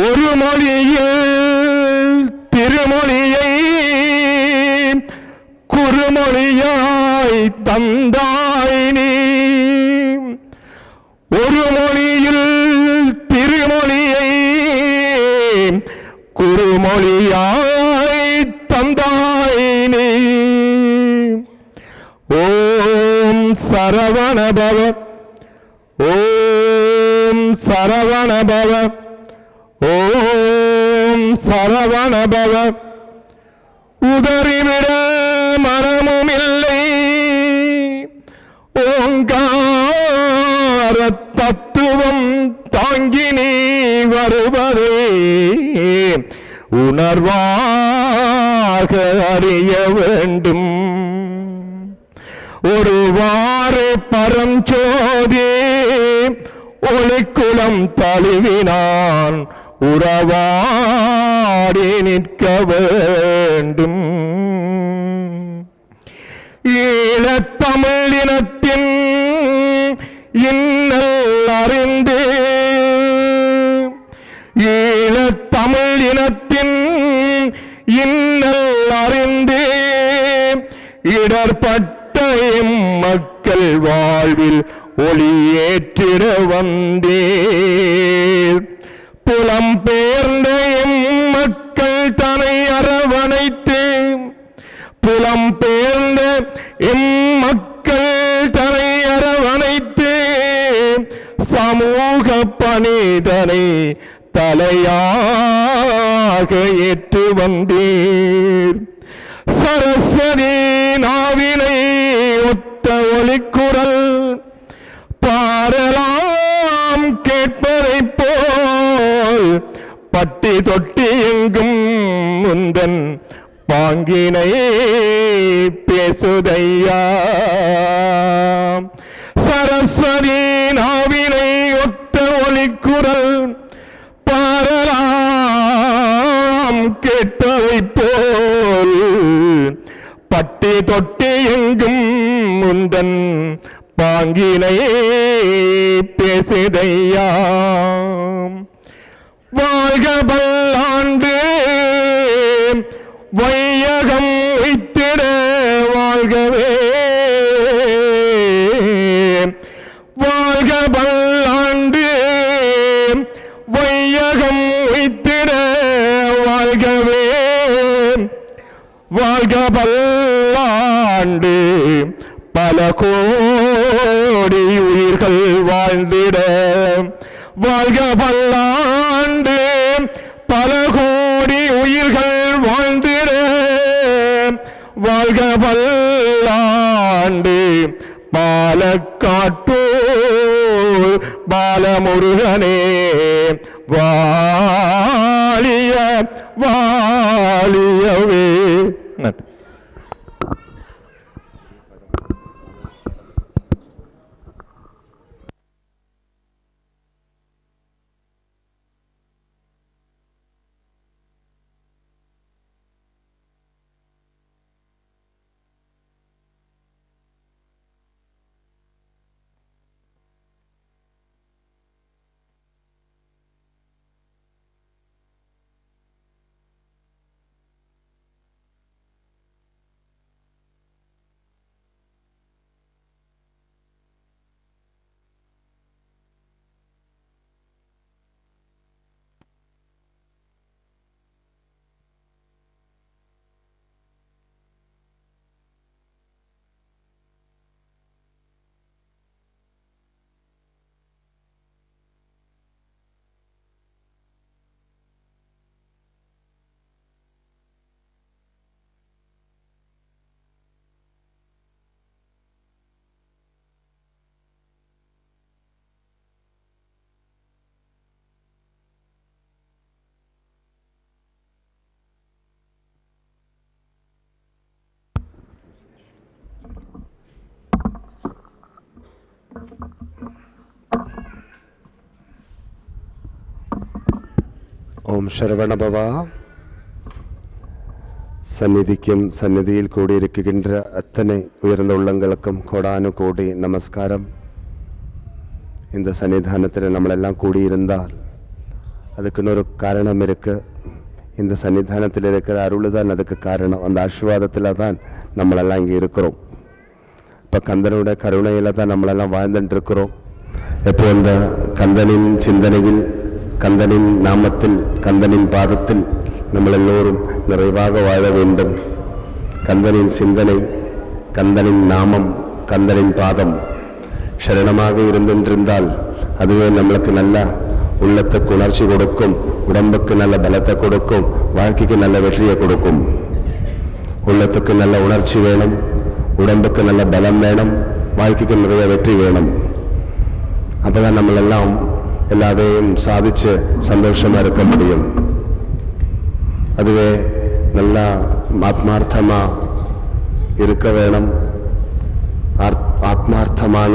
ஒரு மொழியில் திருமொழியை குறுமொழியாய் தந்தாய் நீ. ஒரு மொழியில் திருமொழியை குறுமொழியாய் தந்தாய் நீ. ஓம் சரவணபவ, ஓம் சரவணபவ, ஓம் சரவணபவ. உதறிவிட மனமுமில்லை ஓங்கார தத்துவம் தாங்கி நீ வருவதே உணர்வாக அறிய வேண்டும். ஒருவாறு பரஞ்சோதி ஒளிக்குளம் தழுவினான் உறவாடி நிற்க வேண்டும். ஈழத்தமிழினத்தின் இன்னல் அறிந்து, ஈழத்தமிழினத்தின் இன்னல் அறிந்து இடர்பட்ட மக்கள் வாழ்வில் ஒளியேற்றிட வந்தீர். புலம்பெயர்ந்த எம் மக்கள் தனை அரவணைத்து, புலம்பெயர்ந்த எம் மக்கள் தனை அரவணைத்து, சமூக பணிதனை தலையாக ஏற்று வந்தீர். சரஸ்வதி நாவினை ஒத்த ஒலிக்குரல் பாரலாம் கேட்பதை போல் பட்டி தொட்டி எங்கும் முந்தன் பாங்கினை பேசுதையா. சரஸ்வதி நாவினை ஒத்த ஒலிக்குரல் பாரலாம் கேட்பதை போல் பட்டி தொட்டி எங்கும் முந்தன் பாங்கினை பேசுதையா. வாழ்க பல்லாண்டு வையகம் வைத்திட வாழ்கவே. வாழ்க பல்லாண்டு வையகம் வைத்திட வாழ்கவே. வாழ்க பல்லாண்டு பல கோடி உயிர்கள் வாழ்ந்திட. வாழ்க பல்லாண்டு பல கோடி உயிர்கள் வாழ்ந்திட. வாழ்க பல்லாண்டு பாலக்காட்டூர் பாலமுருகனே வாழிய வாழியவே. ஓம் சரவணபவா. சந்நிதிக்கும் சந்நிதியில் கூடியிருக்கின்ற அத்தனை உயர்ந்த உள்ளங்களுக்கும் கோடானு கோடி நமஸ்காரம். இந்த சன்னிதானத்தில் நம்மளெல்லாம் கூடியிருந்தால் அதுக்குன்னு ஒரு காரணம் இருக்கு. இந்த சன்னிதானத்தில் இருக்கிற அருள் தான் அதுக்கு காரணம். அந்த ஆசீர்வாதத்தில் தான் நம்மளெல்லாம் இங்கே இருக்கிறோம். இப்போ கந்தனுடைய கருணையில் தான் நம்மளெல்லாம் வாழ்ந்துட்டு இருக்கிறோம். எப்போ இந்த கந்தனின் சிந்தனையில், கந்தனின் நாமத்தில், கந்தனின் பாதத்தில் நம்ம எல்லோரும் நிறைவாக வாழ வேண்டும். கந்தனின் சிந்தனை, கந்தனின் நாமம், கந்தனின் பாதம் சரணமாக இருந்திருந்தால் அதுவே நம்மளுக்கு நல்ல உள்ளத்துக்கு உணர்ச்சி கொடுக்கும், உடம்புக்கு நல்ல பலத்தை கொடுக்கும், வாழ்க்கைக்கு நல்ல வெற்றியை கொடுக்கும். உள்ளத்துக்கு நல்ல உணர்ச்சி வேணும், உடம்புக்கு நல்ல பலம் வேணும், வாழ்க்கைக்கு நிறைய வெற்றி வேணும். அப்பதான் நம்மளெல்லாம் எல்லாத்தையும் சாதிச்சு சந்தோஷமா இருக்க முடியும். அதுவே நல்லா ஆத்மார்த்தமா இருக்க வேணும். ஆத்மார்த்தமான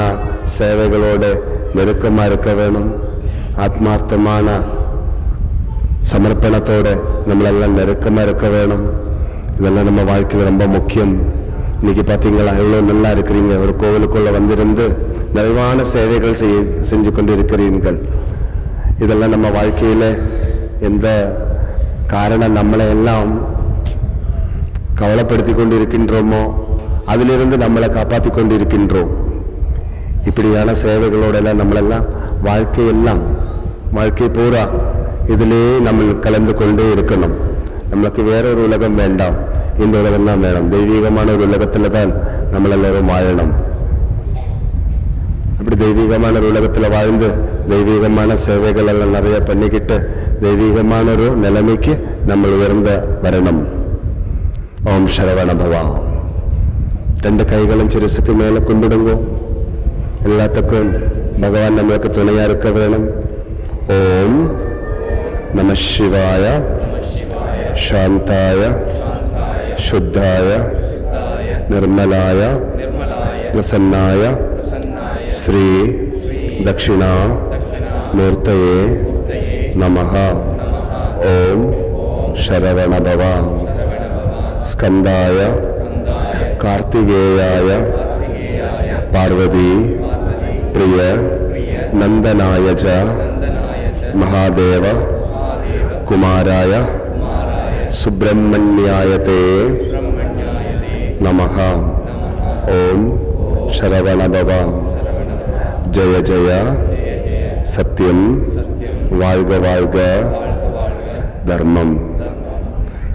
சேவைகளோடு நெருக்கமா இருக்க வேணும். ஆத்மார்த்தமான சமர்ப்பணத்தோடு நம்மளெல்லாம் நெருக்கமா இருக்க வேணும். இதெல்லாம் நம்ம வாழ்க்கையில் ரொம்ப முக்கியம். இன்னைக்கு பார்த்தீங்களா எவ்வளோ நல்லா இருக்கிறீங்க. ஒரு கோவிலுக்குள்ள வந்திருந்து நிறைவான சேவைகள் செஞ்சு கொண்டு இருக்கிறீர்கள். இதெல்லாம் நம்ம வாழ்க்கையில் எந்த காரணம் நம்மளை எல்லாம் கவலைப்படுத்தி கொண்டு இருக்கின்றோமோ அதிலிருந்து நம்மளை காப்பாற்றி கொண்டு இருக்கின்றோம். இப்படியான சேவைகளோடெல்லாம் நம்மளெல்லாம் வாழ்க்கை பூரா இதிலே நம்ம கலந்து கொண்டே இருக்கணும். நம்மளுக்கு வேறொரு உலகம் வேண்டாம், இந்த உலகம் தான் வேணும். தெய்வீகமான ஒரு உலகத்துல தான் நம்ம எல்லாரும் வாழணும். அப்படி தெய்வீகமான ஒரு உலகத்துல வாழ்ந்து தெய்வீகமான சேவைகள் எல்லாம் நிறைய பண்ணிக்கிட்டு தெய்வீகமான ஒரு நிலைமைக்கு நம்ம உயர்ந்த வரணும். ஓம் சரவண பவா. 2 கைகளும் சிறுசுக்கு மேல கும்பிடுங்கோ. எல்லாத்துக்கும் பகவான் நம்மளுக்கு துணையா இருக்க வேணும். ஓம் நம சிவாய சாந்தாய சுத்தாய நிர்மலாய பிரசன்னாய ஸ்ரீ தட்சிணா மூர்த்தயே நமஹ. ஓம் சரவண பவா. ஸ்கந்தாய கார்த்திகேயாய பார்வதி பிரிய நந்தனாய ச மகாதேவ குமாராய சுப்பிரமணியாயதே நமஹ. ஓம் சரவண பவா. ஜெய ஜெய சத்யம் வாழ்க வாழ்க தர்மம்.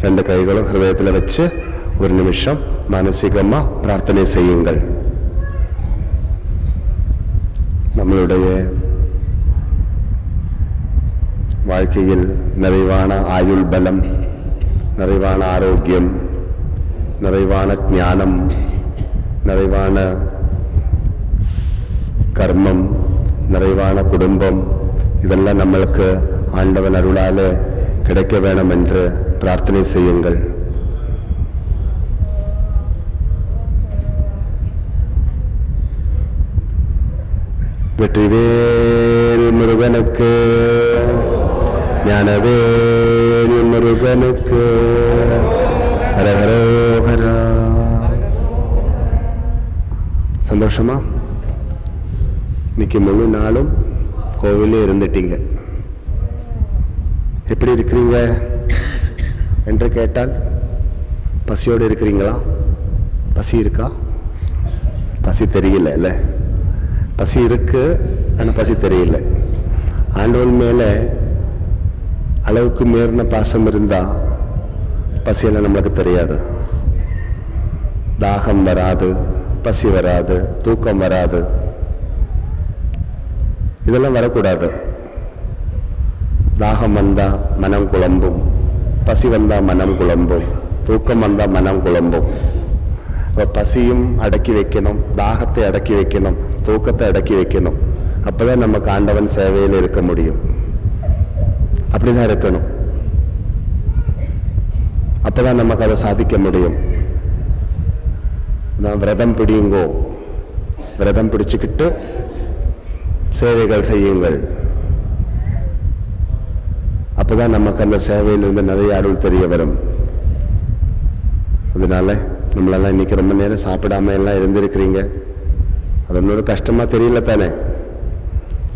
2 கைகளும் ஹிருதயத்தில் வச்சு ஒரு நிமிஷம் மானசீகமா பிரார்த்தனை செய்யுங்கள். நம்மளுடைய வாழ்க்கையில் நிறைவான ஆயுள் பலம், நிறைவான ஆரோக்கியம், நிறைவான ஞானம், நிறைவான கர்மம், நிறைவான குடும்பம், இதெல்லாம் நம்மளுக்கு ஆண்டவன் அருளாலே கிடைக்க வேணும் என்று பிரார்த்தனை செய்யுங்கள். வெற்றிவேல் முருகனுக்கு, ஞானவேல் முருகனுக்கு, ஹரஹரோஹரா. சந்தோஷமா? இன்னைக்கு முழு நாளும் கோவிலே இருந்துட்டீங்க. எப்படி இருக்கிறீங்க என்று கேட்டால் பசியோடு இருக்கிறீங்களா? பசி இருக்கா? பசி தெரியல இல்ல? பசி இருக்கு, ஆனா பசி தெரியல. ஆண்டவன் மேல அளவுக்கு மீறின பாசம் இருந்தா பசியெல்லாம் நம்மளுக்கு தெரியாது. தாகம் வராது, பசி வராது, தூக்கம் வராது. இதெல்லாம் வரக்கூடாது. தாகம் வந்தா மனம் குழம்பும், பசி வந்தா மனம் குழம்பும், தூக்கம் வந்தா மனம் குழம்பும். பசியும் அடக்கி வைக்கணும், தாகத்தை அடக்கி வைக்கணும், தூக்கத்தை அடக்கி வைக்கணும். அப்பதான் நமக்கு ஆண்டவன் சேவையில் இருக்க முடியும். அப்படிதான் இருக்கணும். அப்பதான் நமக்கு அதை சாதிக்க முடியும். நான் விரதம் பிடியுங்கோ, விரதம் பிடிச்சுக்கிட்டு சேவைகள் செய்யுங்கள். அப்பதான் நமக்கு அந்த சேவையிலிருந்து நிறைய அருள் தெரிய வரும். அதனால நம்மளெல்லாம் இன்னைக்கு ரொம்ப நேரம் சாப்பிடாம எல்லாம் இருந்திருக்கிறீங்க. அது இன்னொரு கஷ்டமா தெரியல தானே?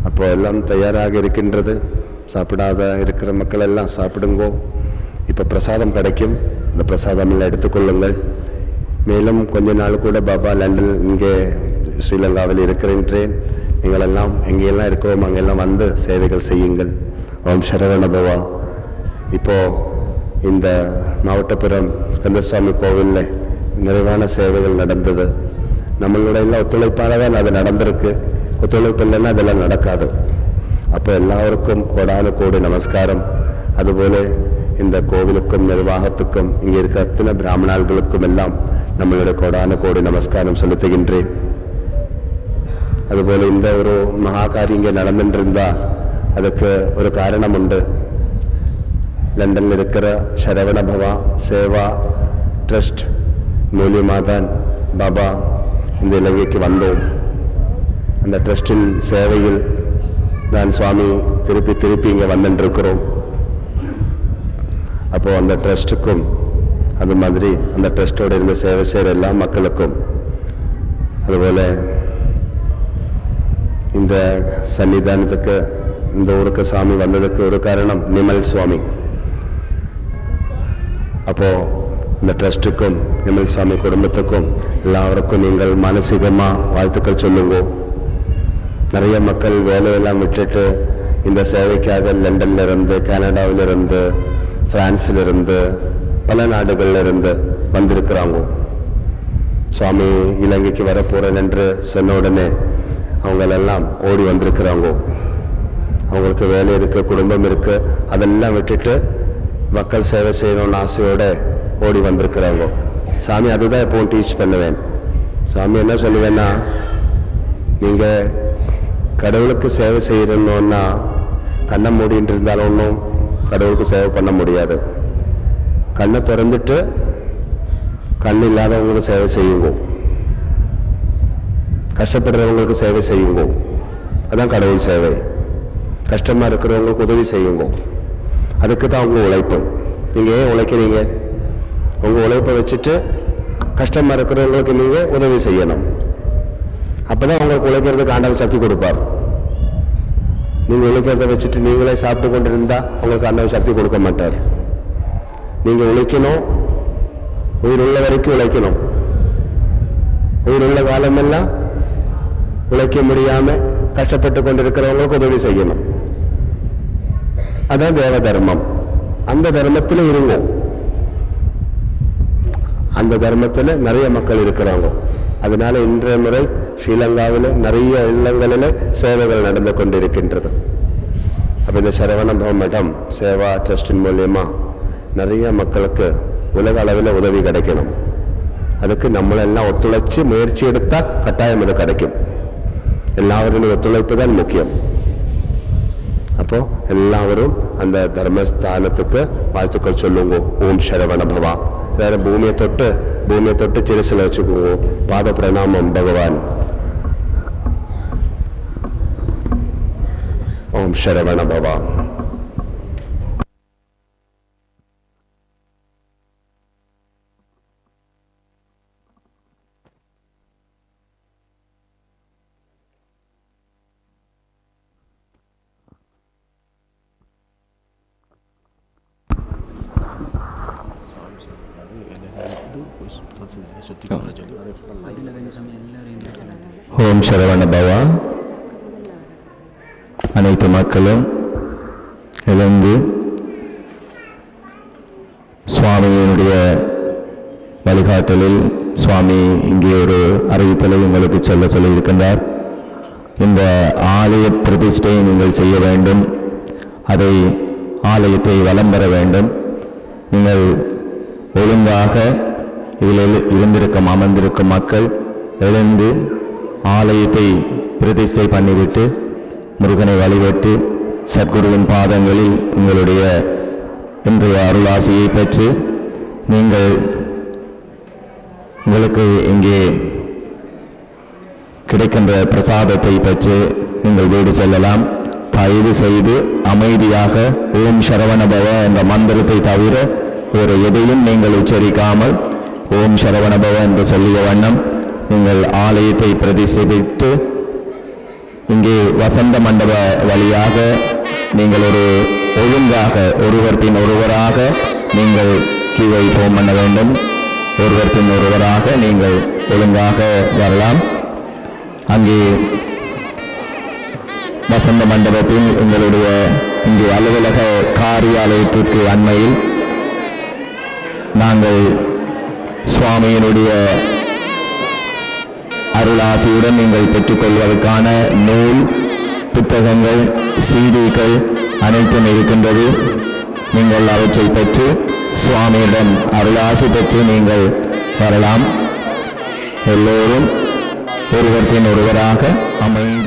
அப்போ எல்லாம் தயாராக இருக்கின்றது. சாப்பிடாத இருக்கிற மக்கள் எல்லாம் சாப்பிடுங்கோ. இப்போ பிரசாதம் கிடைக்கும், இந்த பிரசாதம் எல்லாம் எடுத்துக்கொள்ளுங்கள். மேலும் கொஞ்ச நாள் கூட பாபா லண்டன் இங்கே ஸ்ரீலங்காவில் இருக்கிறேன். நீங்களெல்லாம் எங்கெல்லாம் இருக்கிறோம் அங்கெல்லாம் வந்து சேவைகள் செய்யுங்கள். ஓம் சரவண பவா. இப்போ இந்த மாவட்டபுரம் கந்தசுவாமி கோவிலில் நிறைவான சேவைகள் நடந்தது. நம்மளோட எல்லாம் ஒத்துழைப்பாக தான் அது நடந்திருக்கு. ஒத்துழைப்பு இல்லைன்னா அதெல்லாம் நடக்காது. அப்போ எல்லாருக்கும் கோடானு கோடி நமஸ்காரம். அதுபோல இந்த கோவிலுக்கும் நிர்வாகத்துக்கும் இங்கே இருக்க அத்தனை பிராமணர்களுக்கும் எல்லாம் நம்மளுடைய கோடானு கோடி நமஸ்காரம் செலுத்துகின்றேன். அதுபோல இந்த ஒரு மகாகாரியம் இங்கே நடந்துருந்தா அதுக்கு ஒரு காரணம் உண்டு. லண்டனில் இருக்கிற சரவண பவா சேவா ட்ரஸ்ட் மூலியமாதான் பாபா இந்த இலங்கைக்கு வந்தோம். அந்த ட்ரஸ்டின் சேவையில் தான் சுவாமி திருப்பி இங்கே வந்துருக்கிறோம். அப்போ அந்த ட்ரஸ்ட்டுக்கும் அது மாதிரி அந்த ட்ரஸ்டோட இருந்த சேவை செய்கிற எல்லா மக்களுக்கும், அதுபோல இந்த சன்னிதானத்துக்கு இந்த ஊருக்கு சாமி வந்ததுக்கு ஒரு காரணம் நிமல் சுவாமி. அப்போ இந்த ட்ரஸ்ட்டுக்கும் நிமல் சுவாமி குடும்பத்துக்கும் எல்லாருக்கும் நீங்கள் மானசீகமா வாழ்த்துக்கள் சொல்லுங்க. நிறைய மக்கள் வேலையெல்லாம் விட்டுட்டு இந்த சேவைக்காக லண்டன்ல இருந்து, கனடாவிலிருந்து, பிரான்சிலிருந்து, பல நாடுகள்ல இருந்து வந்திருக்கிறாங்க. சுவாமி இலங்கைக்கு வரப்போறேன் என்று சொன்ன உடனே அவங்களெல்லாம் ஓடி வந்திருக்கிறாங்க. அவங்களுக்கு வேலை இருக்கு, குடும்பம் இருக்கு, அதெல்லாம் விட்டுட்டு மக்கள் சேவை செய்யணும்னு ஆசையோட ஓடி வந்திருக்கிறாங்க. சாமி அதுதான் எப்பவும் டீச் பண்ணுவேன். சாமி என்ன சொல்லுவேன்னா, நீங்க கடவுளுக்கு சேவை செய்யணும்னா கண்ணை மூடிட்டு இருந்தாலும் ஒன்றும் கடவுளுக்கு சேவை பண்ண முடியாது. கண்ணை திறந்துட்டு கண் இல்லாதவங்களுக்கு சேவை செய்யுங்க, கஷ்டப்படுறவங்களுக்கு சேவை செய்யுங்க. அதான் கடவுள் சேவை. கஷ்டமா இருக்கிறவங்களுக்கு உதவி செய்யுங்க. அதுக்கு தான் உங்க உழைப்பு. நீங்க ஏன் உழைக்கிறீங்க? உங்க உழைப்பை வச்சுட்டு கஷ்டமா இருக்கிறவங்களுக்கு நீங்க உதவி செய்யணும். அப்பதான் உங்களுக்கு உழைக்கிறதுக்கு ஆண்டவர் சக்தி கொடுப்பார். நீங்க உழைக்கிறத வச்சுட்டு நீங்களே சாப்பிட்டு கொண்டு இருந்தா உங்களுக்கு ஆண்டவர் சக்தி கொடுக்க மாட்டார். நீங்க உழைக்கணும், உயிர் உள்ள வரைக்கும் உழைக்கணும். உயிர் உள்ள காலமெல்லாம் உழைக்க முடியாம கஷ்டப்பட்டு கொண்டிருக்கிறவங்களுக்கு உதவி செய்யணும். அதான் தேவ தர்மம். அந்த தர்மத்தில் இருங்க. அந்த தர்மத்தில் நிறைய மக்கள் இருக்கிறாங்க. அதனால இன்றைய முறை ஸ்ரீலங்காவில் நிறைய இல்லங்களில் சேவைகள் நடந்து கொண்டிருக்கின்றது. அப்ப இந்த சரவண பவ மடம் சேவா ட்ரஸ்டின் மூலியமா நிறைய மக்களுக்கு உலக அளவில் உதவி கிடைக்கணும். அதுக்கு நம்மளெல்லாம் ஒத்துழைச்சு முயற்சி எடுத்தா கட்டாயம் அது கிடைக்கும். எல்லாவரும் ஒத்துழைப்பு தான் முக்கியம். அப்போ எல்லாரும் அந்த தர்மஸ்தானத்துக்கு வாழ்த்துக்கள் சொல்லுங்க. ஓம் சரவண பவா. எல்லாரும் பூமியை தொட்டு சிறுசில வச்சுக்கோங்க. பாத பிரணாமம் பகவான். ஓம் சரவண பவா. ஓம் சரவண பவா. அனைத்து மக்களும் எழுந்து சுவாமியினுடைய வழிகாட்டலில் சுவாமி இங்கே ஒரு அறிவித்தலை உங்களுக்கு சொல்லியிருக்கின்றார். இந்த ஆலய பிரதிஷ்டையை நீங்கள் செய்ய வேண்டும். அதை ஆலயத்தை வலம் பெற வேண்டும். நீங்கள் ஒழுங்காக இதில் அமர்ந்திருக்கும் மக்கள் எழுந்து ஆலயத்தை பிரதிஷ்டை பண்ணிவிட்டு முருகனை வழிபட்டு சத்குருவின் பாதங்களில் உங்களுடைய இன்றைய அருளாசியை பெற்று உங்களுக்கு இங்கே கிடைக்கின்ற பிரசாதத்தை பெற்று நீங்கள் வீடு செல்லலாம். தயவு செய்து அமைதியாக ஓம் சரவணபவ என்ற மந்திரத்தை தவிர வேறு எதையும் நீங்கள் உச்சரிக்காமல் ஓம் சரவணபவ என்று சொல்லிய வண்ணம் நீங்கள் ஆலயத்தை பிரதிஷ்டித்து இங்கே வசந்த மண்டப வழியாக நீங்கள் ஒரு ஒழுங்காக ஒருவர் பின் ஒருவராக நீங்கள் கீழே போம் பண்ண வேண்டும். ஒருவர் பின் ஒருவராக நீங்கள் ஒழுங்காக வரலாம். அங்கே வசந்த மண்டபத்தில் உங்களுடைய இங்கே அலுவலக காரியாலயத்திற்கு அண்மையில் நாங்கள் சுவாமியினுடைய அருளாசியுடன் நீங்கள் பெற்றுக்கொள்வதற்கான நூல், புத்தகங்கள், சீடிகள் அனைத்தும் இருக்கின்றது. நீங்கள் அவற்றை பெற்று சுவாமியிடம் அருளாசி பெற்று நீங்கள் வரலாம். எல்லோரும் ஒருவர் பின் ஒருவராக அமைந்து